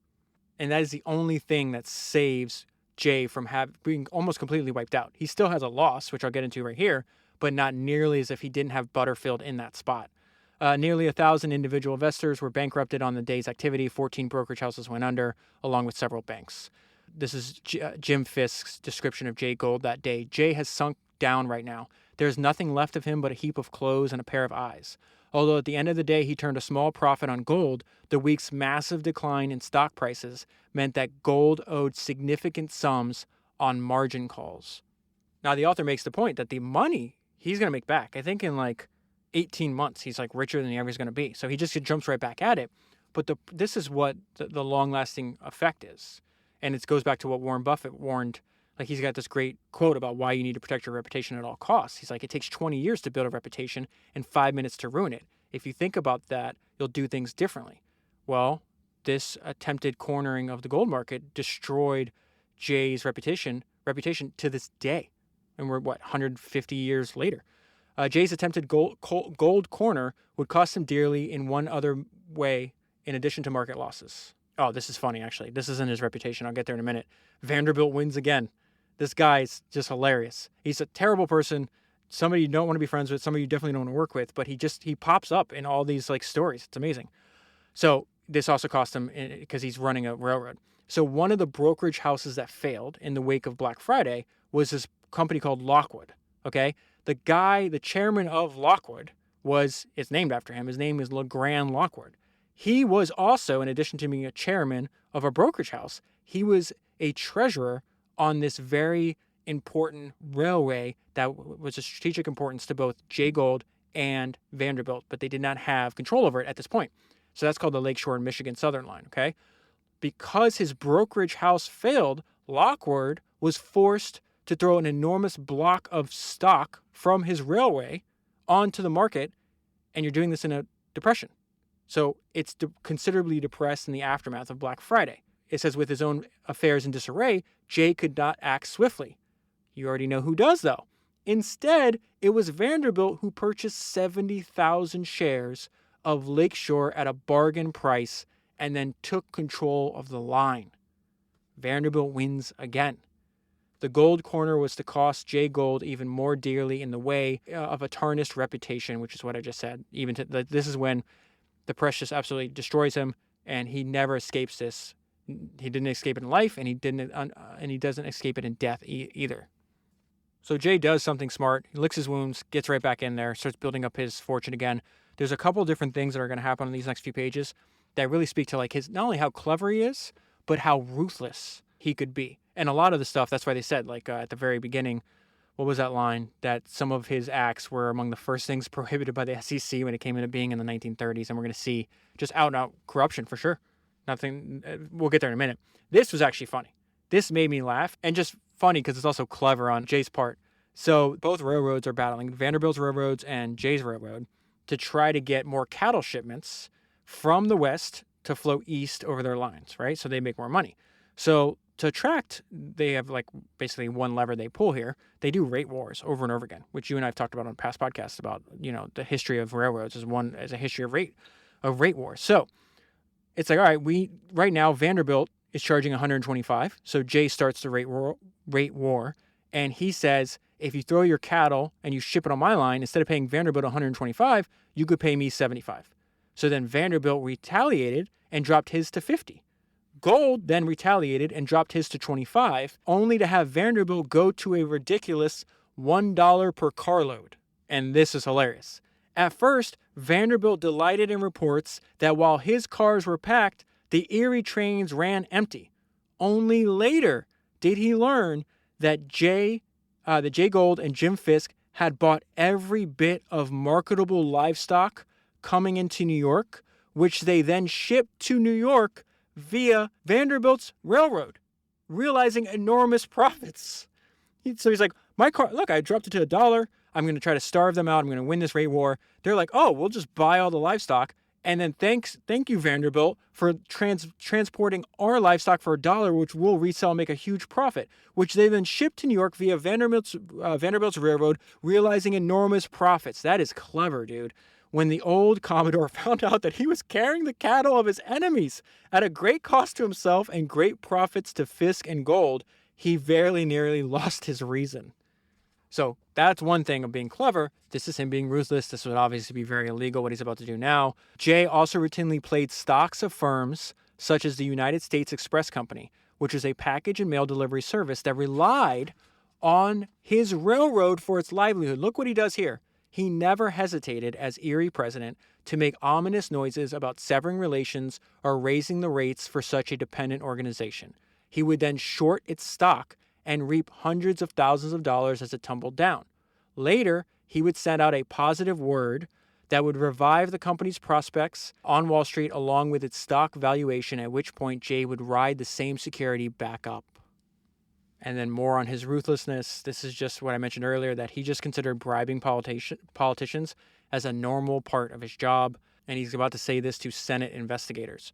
And that is the only thing that saves Jay from being almost completely wiped out. He still has a loss, which I'll get into right here, but not nearly as if he didn't have Butterfield in that spot. Nearly 1,000 individual investors were bankrupted on the day's activity. 14 brokerage houses went under, along with several banks. This is Jim Fisk's description of Jay Gould that day. Jay has sunk down right now. There's nothing left of him but a heap of clothes and a pair of eyes. Although at the end of the day he turned a small profit on gold, the week's massive decline in stock prices meant that Gould owed significant sums on margin calls. Now the author makes the point that the money he's going to make back, I think in 18 months, he's richer than he ever is going to be. So he just jumps right back at it. But this is what the long-lasting effect is. And it goes back to what Warren Buffett warned. He's got this great quote about why you need to protect your reputation at all costs. He's like, it takes 20 years to build a reputation and 5 minutes to ruin it. If you think about that, you'll do things differently. Well, this attempted cornering of the gold market destroyed Jay's reputation to this day. And we're, 150 years later. Jay's attempted gold corner would cost him dearly in one other way, in addition to market losses. Oh, this is funny, actually. This isn't his reputation. I'll get there in a minute. Vanderbilt wins again. This guy's just hilarious. He's a terrible person, somebody you don't want to be friends with, somebody you definitely don't want to work with, but he pops up in all these stories. It's amazing. So this also cost him because he's running a railroad. So one of the brokerage houses that failed in the wake of Black Friday was this company called Lockwood, okay? The chairman of Lockwood it's named after him. His name is LeGrand Lockwood. He was also, in addition to being a chairman of a brokerage house, he was a treasurer on this very important railway that was of strategic importance to both Jay Gould and Vanderbilt, but they did not have control over it at this point. So that's called the Lakeshore and Michigan Southern Line, okay? Because his brokerage house failed, Lockwood was forced to throw an enormous block of stock from his railway onto the market, and you're doing this in a depression. So it's considerably depressed in the aftermath of Black Friday. It says, with his own affairs in disarray, Jay could not act swiftly. You already know who does, though. Instead, it was Vanderbilt who purchased 70,000 shares of Lakeshore at a bargain price and then took control of the line. Vanderbilt wins again. The Gould corner was to cost Jay Gould even more dearly in the way of a tarnished reputation, which is what I just said. This is when the press just absolutely destroys him, and he never escapes this. He didn't escape it in life, and he doesn't escape it in death either. So Jay does something smart. He licks his wounds, gets right back in there, starts building up his fortune again. There's a couple different things that are going to happen in these next few pages that really speak to like his, not only how clever he is, but how ruthless he could be. And a lot of the stuff, that's why they said, like at the very beginning, what was that line? That some of his acts were among the first things prohibited by the SEC when it came into being in the 1930s. And we're going to see just out and out corruption for sure. Nothing, we'll get there in a minute. This was actually funny. This made me laugh, and just funny because it's also clever on Jay's part. So both railroads are battling, Vanderbilt's railroads and Jay's railroad, to try to get more cattle shipments from the west to flow east over their lines, right? So they make more money. So to attract, they have like basically one lever they pull here. They do rate wars over and over again, which you and I have talked about on past podcasts about, the history of railroads as a history of rate wars. So it's like, all right, right now Vanderbilt is charging 125. So Jay starts the rate war, and he says, if you throw your cattle and you ship it on my line, instead of paying Vanderbilt 125, you could pay me 75. So then Vanderbilt retaliated and dropped his to 50. Gould then retaliated and dropped his to 25, only to have Vanderbilt go to a ridiculous $1 per carload. And this is hilarious. At first, Vanderbilt delighted in reports that while his cars were packed, the Erie trains ran empty. Only later did he learn that Jay Gould and Jim Fisk had bought every bit of marketable livestock coming into New York, which they then shipped to New York via Vanderbilt's railroad, realizing enormous profits. So he's like, my car, look, I dropped it to $1. I'm going to try to starve them out. I'm going to win this rate war. They're like, oh, we'll just buy all the livestock. And then thank you, Vanderbilt, for transporting our livestock for $1, which we'll resell and make a huge profit, which they then ship to New York via Vanderbilt's railroad, realizing enormous profits. That is clever, dude. When the old Commodore found out that he was carrying the cattle of his enemies at a great cost to himself and great profits to Fisk and Gould, he very nearly lost his reason. So that's one thing of being clever. This is him being ruthless. This would obviously be very illegal, what he's about to do now. Jay also routinely played stocks of firms such as the United States Express Company, which is a package and mail delivery service that relied on his railroad for its livelihood. Look what he does here. He never hesitated as Erie president to make ominous noises about severing relations or raising the rates for such a dependent organization. He would then short its stock and reap hundreds of thousands of dollars as it tumbled down. Later, he would send out a positive word that would revive the company's prospects on Wall Street along with its stock valuation, at which point Jay would ride the same security back up. And then more on his ruthlessness. This is just what I mentioned earlier, that he just considered bribing politicians as a normal part of his job, and he's about to say this to Senate investigators.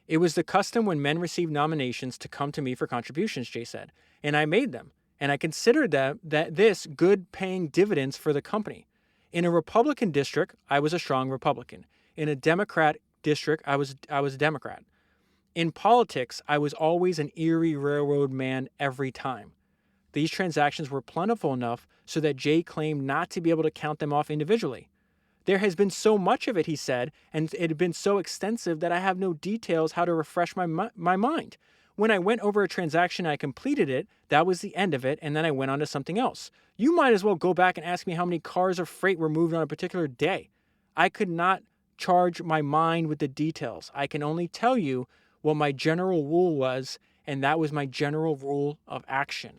It was the custom when men received nominations to come to me for contributions, Jay said, and I made them, and I considered that this good paying dividends for the company. In a Republican district, I was a strong Republican. In a Democrat district, I was a Democrat. In politics, I was always an Erie Railroad man every time. These transactions were plentiful enough so that Jay claimed not to be able to count them off individually. There has been so much of it, he said, and it had been so extensive that I have no details how to refresh my mind. When I went over a transaction and I completed it, that was the end of it, and then I went on to something else. You might as well go back and ask me how many cars of freight were moved on a particular day. I could not charge my mind with the details. I can only tell you what my general rule was, and that was my general rule of action.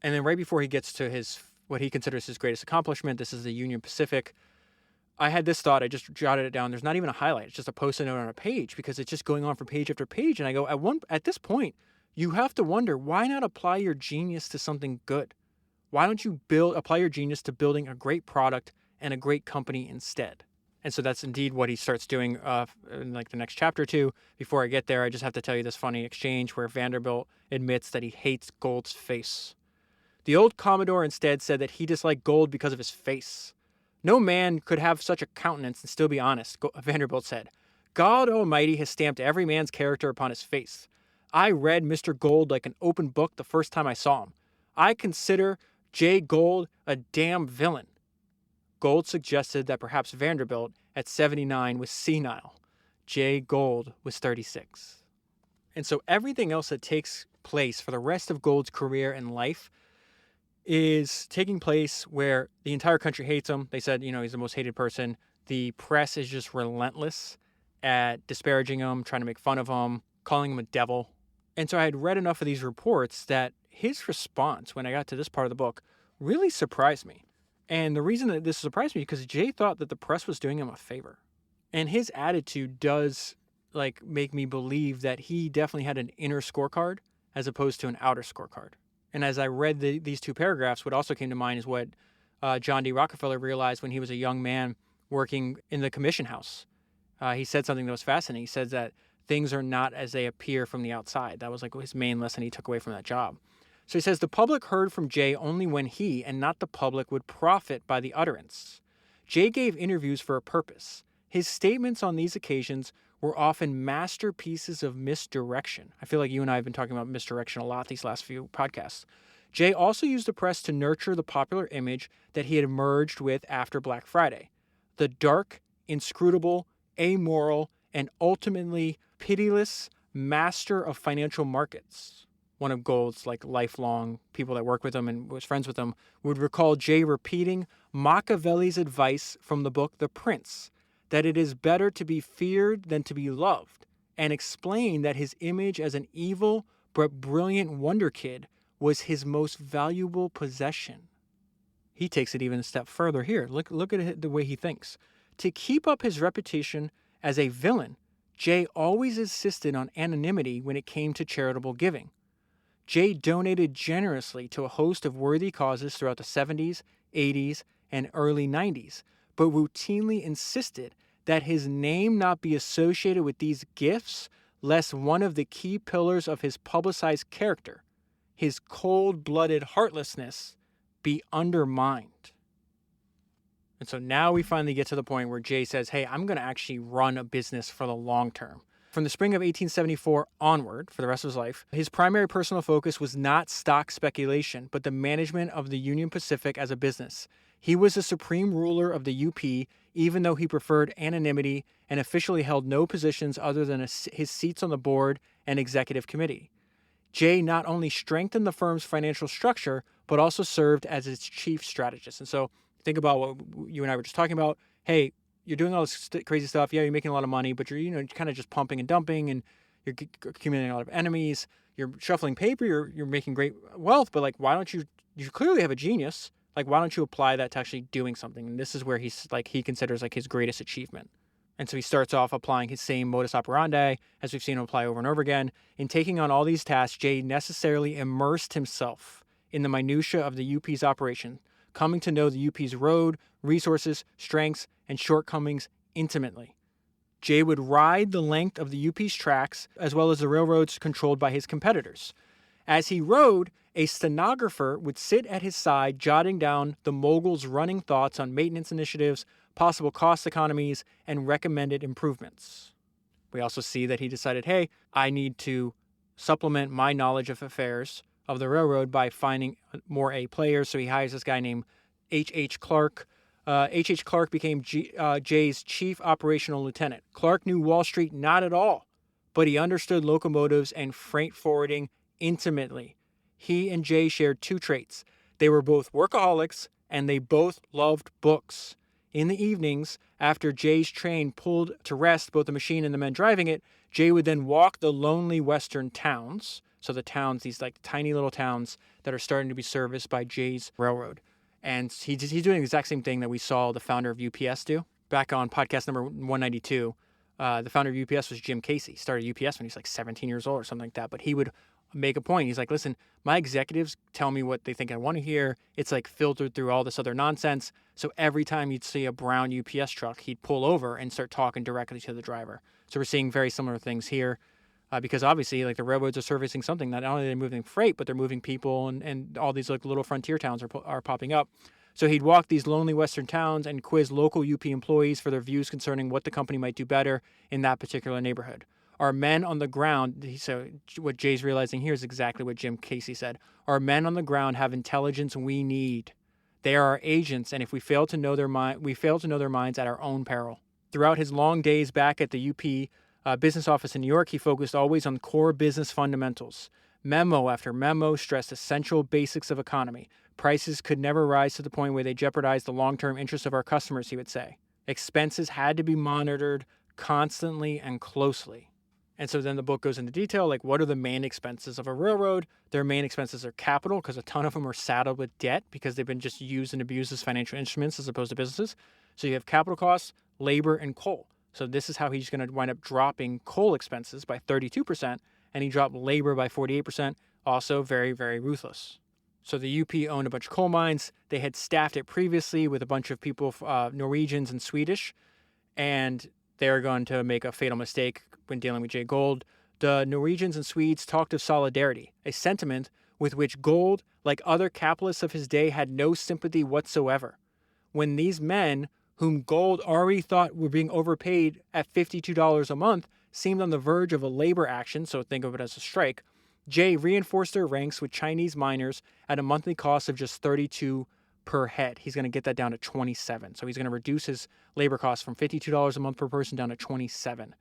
And then right before he gets to what he considers his greatest accomplishment, this is the Union Pacific. I had this thought. I just jotted it down. There's not even a highlight. It's just a post-it note on a page because it's just going on for page after page. And I go, at this point, you have to wonder, why not apply your genius to something good? Why don't you apply your genius to building a great product and a great company instead? And so that's indeed what he starts doing in like the next chapter or two. Before I get there, I just have to tell you this funny exchange where Vanderbilt admits that he hates Gould's face. The old Commodore instead said that he disliked Gould because of his face. No man could have such a countenance and still be honest, Vanderbilt said. God Almighty has stamped every man's character upon his face. I read Mr. Gould like an open book the first time I saw him. I consider J. Gould a damn villain. Gould suggested that perhaps Vanderbilt, at 79, was senile. J. Gould was 36. And so everything else that takes place for the rest of Gould's career and life is taking place where the entire country hates him. They said, he's the most hated person. The press is just relentless at disparaging him, trying to make fun of him, calling him a devil. And so I had read enough of these reports that his response when I got to this part of the book really surprised me. And the reason that this surprised me is because Jay thought that the press was doing him a favor. And his attitude does make me believe that he definitely had an inner scorecard as opposed to an outer scorecard. And as I read these two paragraphs, what also came to mind is what John D. Rockefeller realized when he was a young man working in the commission house. He said something that was fascinating. He said that things are not as they appear from the outside. That was his main lesson he took away from that job. So he says, the public heard from Jay only when he, and not the public, would profit by the utterance. Jay gave interviews for a purpose. His statements on these occasions were often masterpieces of misdirection. I feel like you and I have been talking about misdirection a lot these last few podcasts. Jay also used the press to nurture the popular image that he had emerged with after Black Friday. The dark, inscrutable, amoral, and ultimately pitiless master of financial markets. One of Gould's lifelong people that worked with him and was friends with him would recall Jay repeating Machiavelli's advice from the book The Prince, that it is better to be feared than to be loved, and explained that his image as an evil but brilliant wonder kid was his most valuable possession. He takes it even a step further here. Look at the way he thinks. To keep up his reputation as a villain, Jay always insisted on anonymity when it came to charitable giving. Jay donated generously to a host of worthy causes throughout the 70s, 80s, and early 90s, but routinely insisted that his name not be associated with these gifts, lest one of the key pillars of his publicized character, his cold-blooded heartlessness, be undermined. And so now we finally get to the point where Jay says, hey, I'm going to actually run a business for the long term. From the spring of 1874 onward, for the rest of his life, his primary personal focus was not stock speculation, but the management of the Union Pacific as a business. He was the supreme ruler of the UP, even though he preferred anonymity and officially held no positions other than his seats on the board and executive committee. Jay not only strengthened the firm's financial structure, but also served as its chief strategist. And so think about what you and I were just talking about. Hey, you're doing all this crazy stuff. Yeah, you're making a lot of money, but you're kind of just pumping and dumping, and you're accumulating a lot of enemies. You're shuffling paper. You're making great wealth, but why don't you clearly have a genius. Why don't you apply that to actually doing something? And this is where he considers his greatest achievement. And so he starts off applying his same modus operandi, as we've seen him apply over and over again. In taking on all these tasks, Jay necessarily immersed himself in the minutiae of the UP's operation, coming to know the UP's road, resources, strengths, and shortcomings intimately. Jay would ride the length of the UP's tracks, as well as the railroads controlled by his competitors. As he rode, a stenographer would sit at his side, jotting down the mogul's running thoughts on maintenance initiatives, possible cost economies, and recommended improvements. We also see that he decided, hey, I need to supplement my knowledge of affairs of the railroad by finding more A players. So he hires this guy named H.H. Clark. H.H. Clark became Jay's chief operational lieutenant. Clark knew Wall Street not at all, but he understood locomotives and freight forwarding intimately. He and Jay shared two traits. They were both workaholics, and they both loved books. In the evenings, after Jay's train pulled to rest both the machine and the men driving it, Jay would then walk the lonely western towns. So the towns, these tiny little towns that are starting to be serviced by Jay's railroad. And he's doing the exact same thing that we saw the founder of UPS do. back on podcast number 192, the founder of UPS was Jim Casey. He started UPS when he was like 17 years old or something like that. But he would make a point. He's like, listen, my executives tell me what they think I want to hear. It's like filtered through all this other nonsense. So every time you'd see a brown UPS truck, he'd pull over and start talking directly to the driver. So we're seeing very similar things here. Because obviously, like, the railroads are servicing something. Not only are they moving freight, but they're moving people, and all these like little frontier towns are popping up. So he'd walk these lonely western towns and quiz local UP employees for their views concerning what the company might do better in that particular neighborhood. Our men on the ground, so what Jay's realizing here is exactly what Jim Casey said. Our men on the ground have intelligence we need. They are our agents, and if we fail to know their we fail to know their minds at our own peril. Throughout his long days back at the UP business office in New York, he focused always on core business fundamentals. Memo after memo stressed essential basics of economy. Prices could never rise to the point where they jeopardized the long-term interests of our customers, he would say. Expenses had to be monitored constantly and closely. And so then the book goes into detail, like, what are the main expenses of a railroad? Their main expenses are capital, because a ton of them are saddled with debt because they've been just used and abused as financial instruments as opposed to businesses. So you have capital costs, labor, and coal. So this is how he's going to wind up dropping coal expenses by 32%, and he dropped labor by 48%, also very, very ruthless. So the UP owned a bunch of coal mines. They had staffed it previously with a bunch of people, Norwegians and Swedish, and they're going to make a fatal mistake when dealing with Jay Gould. The Norwegians and Swedes talked of solidarity, a sentiment with which Gould, like other capitalists of his day, had no sympathy whatsoever. When these men, whom Gould already thought were being overpaid at $52 a month, seemed on the verge of a labor action, so think of it as a strike, Jay reinforced their ranks with Chinese miners at a monthly cost of just $32 per head. He's going to get that down to $27. So he's going to reduce his labor costs from $52 a month per person down to $27.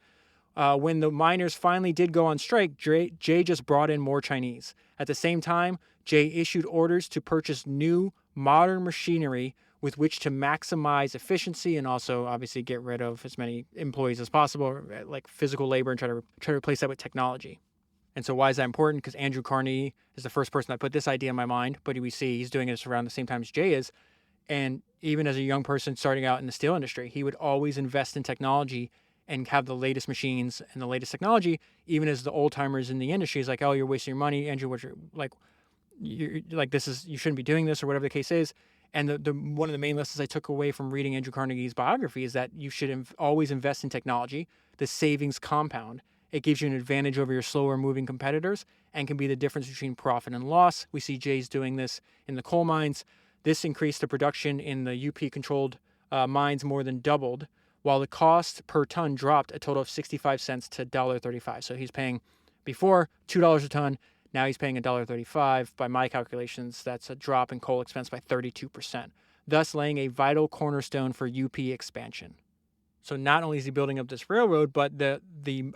When the miners finally did go on strike, Jay just brought in more Chinese. At the same time, Jay issued orders to purchase new, modern machinery with which to maximize efficiency and also obviously get rid of as many employees as possible, like physical labor, and try to replace that with technology. And so why is that important? Because Andrew Carnegie is the first person that put this idea in my mind, but we see he's doing this around the same time as Jay is. And even as a young person starting out in the steel industry, he would always invest in technology and have the latest machines and the latest technology, even as the old timers in the industry is like, oh, you're wasting your money, Andrew, you're like, this is, you shouldn't be doing this, or whatever the case is. And the one of the main lessons I took away from reading Andrew Carnegie's biography is that you should always invest in technology. The savings compound. It gives you an advantage over your slower moving competitors and can be the difference between profit and loss. We see Jay's doing this in the coal mines. This increased the production in the UP-controlled mines more than doubled, while the cost per ton dropped a total of 65 cents to $1.35. So he's paying before $2 a ton. Now he's paying $1.35. By my calculations, that's a drop in coal expense by 32%, thus laying a vital cornerstone for UP expansion. So not only is he building up this railroad, but the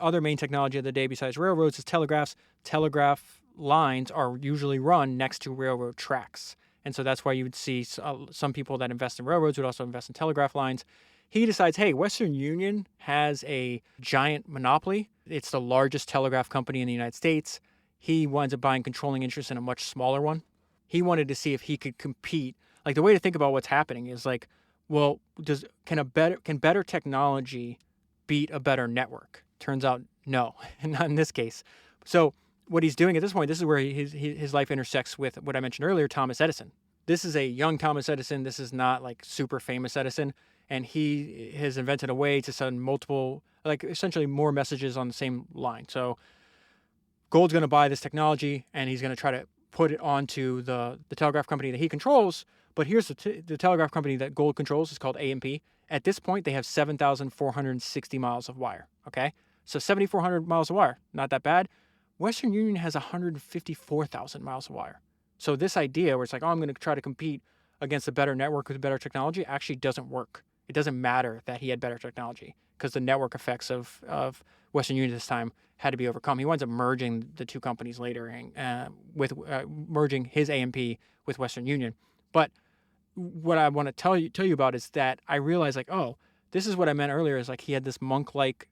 other main technology of the day besides railroads is telegraphs. Telegraph lines are usually run next to railroad tracks. And so that's why you would see some people that invest in railroads would also invest in telegraph lines. He decides, hey, Western Union has a giant monopoly. It's the largest telegraph company in the United States. He winds up buying controlling interest in a much smaller one. He wanted to see if he could compete. Like, the way to think about what's happening is like, well, can better technology beat a better network? Turns out no, not in this case. So what he's doing at this point, this is where his life intersects with what I mentioned earlier, Thomas Edison. This is a young Thomas Edison. This is not like super famous Edison. And he has invented a way to send multiple, like essentially more messages on the same line. So Gould's going to buy this technology and he's going to try to put it onto the telegraph company that he controls. But here's the telegraph company that Gould controls is called A&P. At this point, they have 7,460 miles of wire, okay? So 7,400 miles of wire, not that bad. Western Union has 154,000 miles of wire. So this idea where it's like, oh, I'm going to try to compete against a better network with better technology actually doesn't work. It doesn't matter that he had better technology because the network effects of Western Union this time had to be overcome. He winds up merging the two companies later with merging his A&P with Western Union. But what I want to tell you about is that I realized, like, oh, this is what I meant earlier, is like he had this monk-like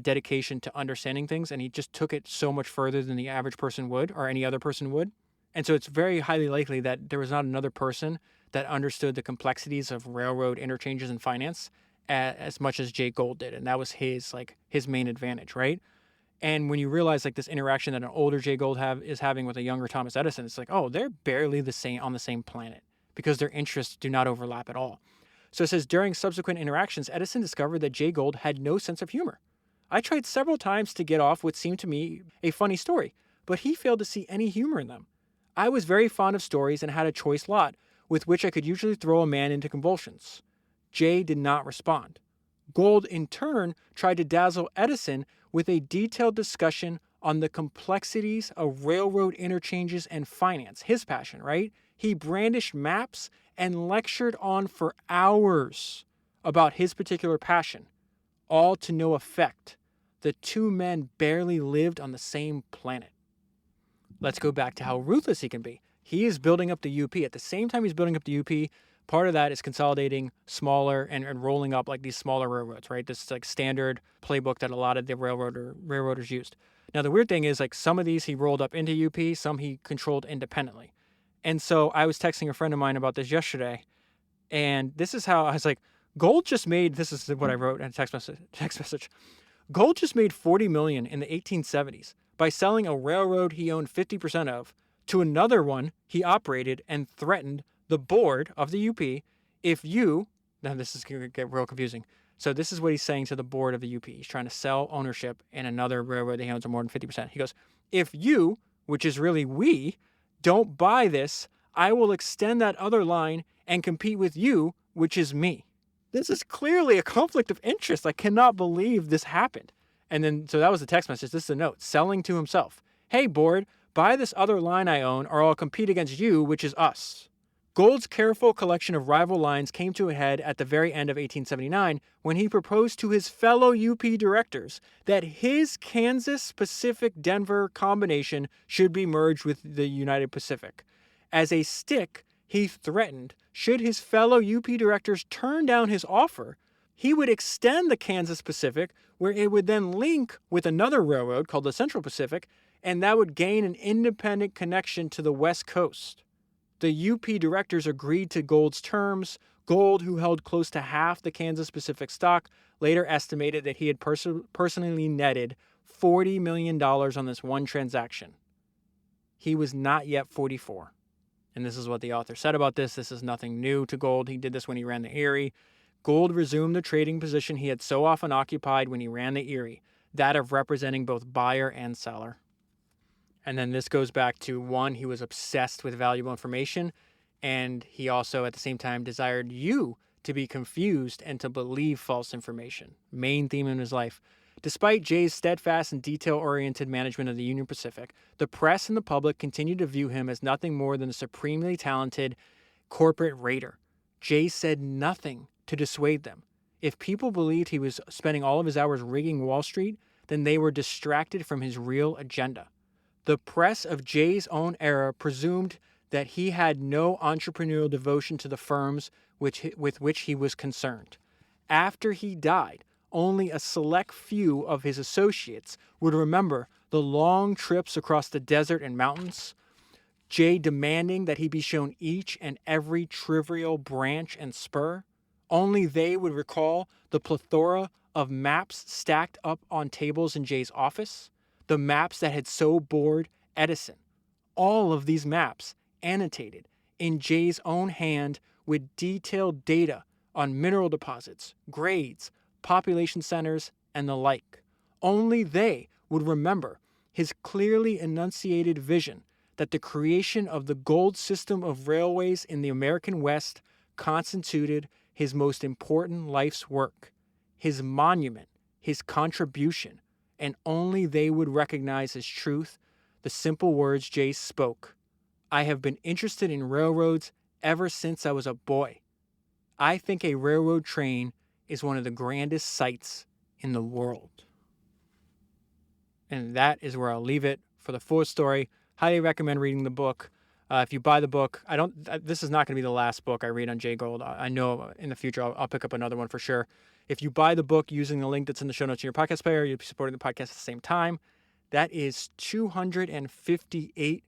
dedication to understanding things, and he just took it so much further than the average person would or any other person would. And so it's very highly likely that there was not another person that understood the complexities of railroad interchanges and finance as much as Jay Gould did. And that was his main advantage, right? And when you realize like this interaction that an older Jay Gould is having with a younger Thomas Edison, it's like, oh, they're barely on the same planet because their interests do not overlap at all. So it says, during subsequent interactions, Edison discovered that Jay Gould had no sense of humor. I tried several times to get off what seemed to me a funny story, but he failed to see any humor in them. I was very fond of stories and had a choice lot, with which I could usually throw a man into convulsions. Jay did not respond. Gould, in turn, tried to dazzle Edison with a detailed discussion on the complexities of railroad interchanges and finance, his passion, right? He brandished maps and lectured on for hours about his particular passion, all to no effect. The two men barely lived on the same planet. Let's go back to how ruthless he can be. He is building up the UP. At the same time he's building up the UP, part of that is consolidating smaller and rolling up like these smaller railroads, right? This is like standard playbook that a lot of the railroaders used. Now, the weird thing is like some of these he rolled up into UP, some he controlled independently. And so I was texting a friend of mine about this yesterday, and this is how I was like, Gould just made, this is what I wrote in a text message. Gould just made $40 million in the 1870s by selling a railroad he owned 50% of to another one he operated and threatened the board of the UP now this is going to get real confusing. So this is what he's saying to the board of the UP. He's trying to sell ownership in another railroad that he owns more than 50%. He goes, if you, which is really we, don't buy this, I will extend that other line and compete with you, which is me. This is clearly a conflict of interest. I cannot believe this happened. And then, so that was the text message. This is a note, selling to himself. Hey, board, buy this other line I own or I'll compete against you, which is us. Gould's careful collection of rival lines came to a head at the very end of 1879 when he proposed to his fellow UP directors that his Kansas Pacific Denver combination should be merged with the United Pacific. As a stick, he threatened, should his fellow UP directors turn down his offer, he would extend the Kansas Pacific, where it would then link with another railroad called the Central Pacific, and that would gain an independent connection to the West Coast. The UP directors agreed to Gould's terms. Gould, who held close to half the Kansas Pacific stock, later estimated that he had personally netted $40 million on this one transaction. He was not yet 44. And this is what the author said about this. This is nothing new to Gould. He did this when he ran the Erie. Gould resumed the trading position he had so often occupied when he ran the Erie, that of representing both buyer and seller. And then this goes back to one, he was obsessed with valuable information, and he also at the same time desired you to be confused and to believe false information. Main theme in his life. Despite Jay's steadfast and detail-oriented management of the Union Pacific, the press and the public continued to view him as nothing more than a supremely talented corporate raider. Jay said nothing to dissuade them. If people believed he was spending all of his hours rigging Wall Street, then they were distracted from his real agenda. The press of Jay's own era presumed that he had no entrepreneurial devotion to the firms with which he was concerned. After he died, only a select few of his associates would remember the long trips across the desert and mountains, Jay demanding that he be shown each and every trivial branch and spur. Only they would recall the plethora of maps stacked up on tables in Jay's office, the maps that had so bored Edison. All of these maps annotated in Jay's own hand with detailed data on mineral deposits, grades, population centers, and the like. Only they would remember his clearly enunciated vision that the creation of the Gould system of railways in the American West constituted his most important life's work, his monument, his contribution, and only they would recognize as truth the simple words Jay spoke. I have been interested in railroads ever since I was a boy. I think a railroad train is one of the grandest sights in the world. And that is where I'll leave it for the full story. Highly recommend reading the book. If you buy the book, this is not going to be the last book I read on Jay Gould. I know in the future I'll pick up another one for sure. If you buy the book using the link that's in the show notes in your podcast player, you'll be supporting the podcast at the same time. That is 258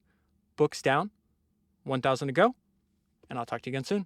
books down, 1,000 to go, and I'll talk to you again soon.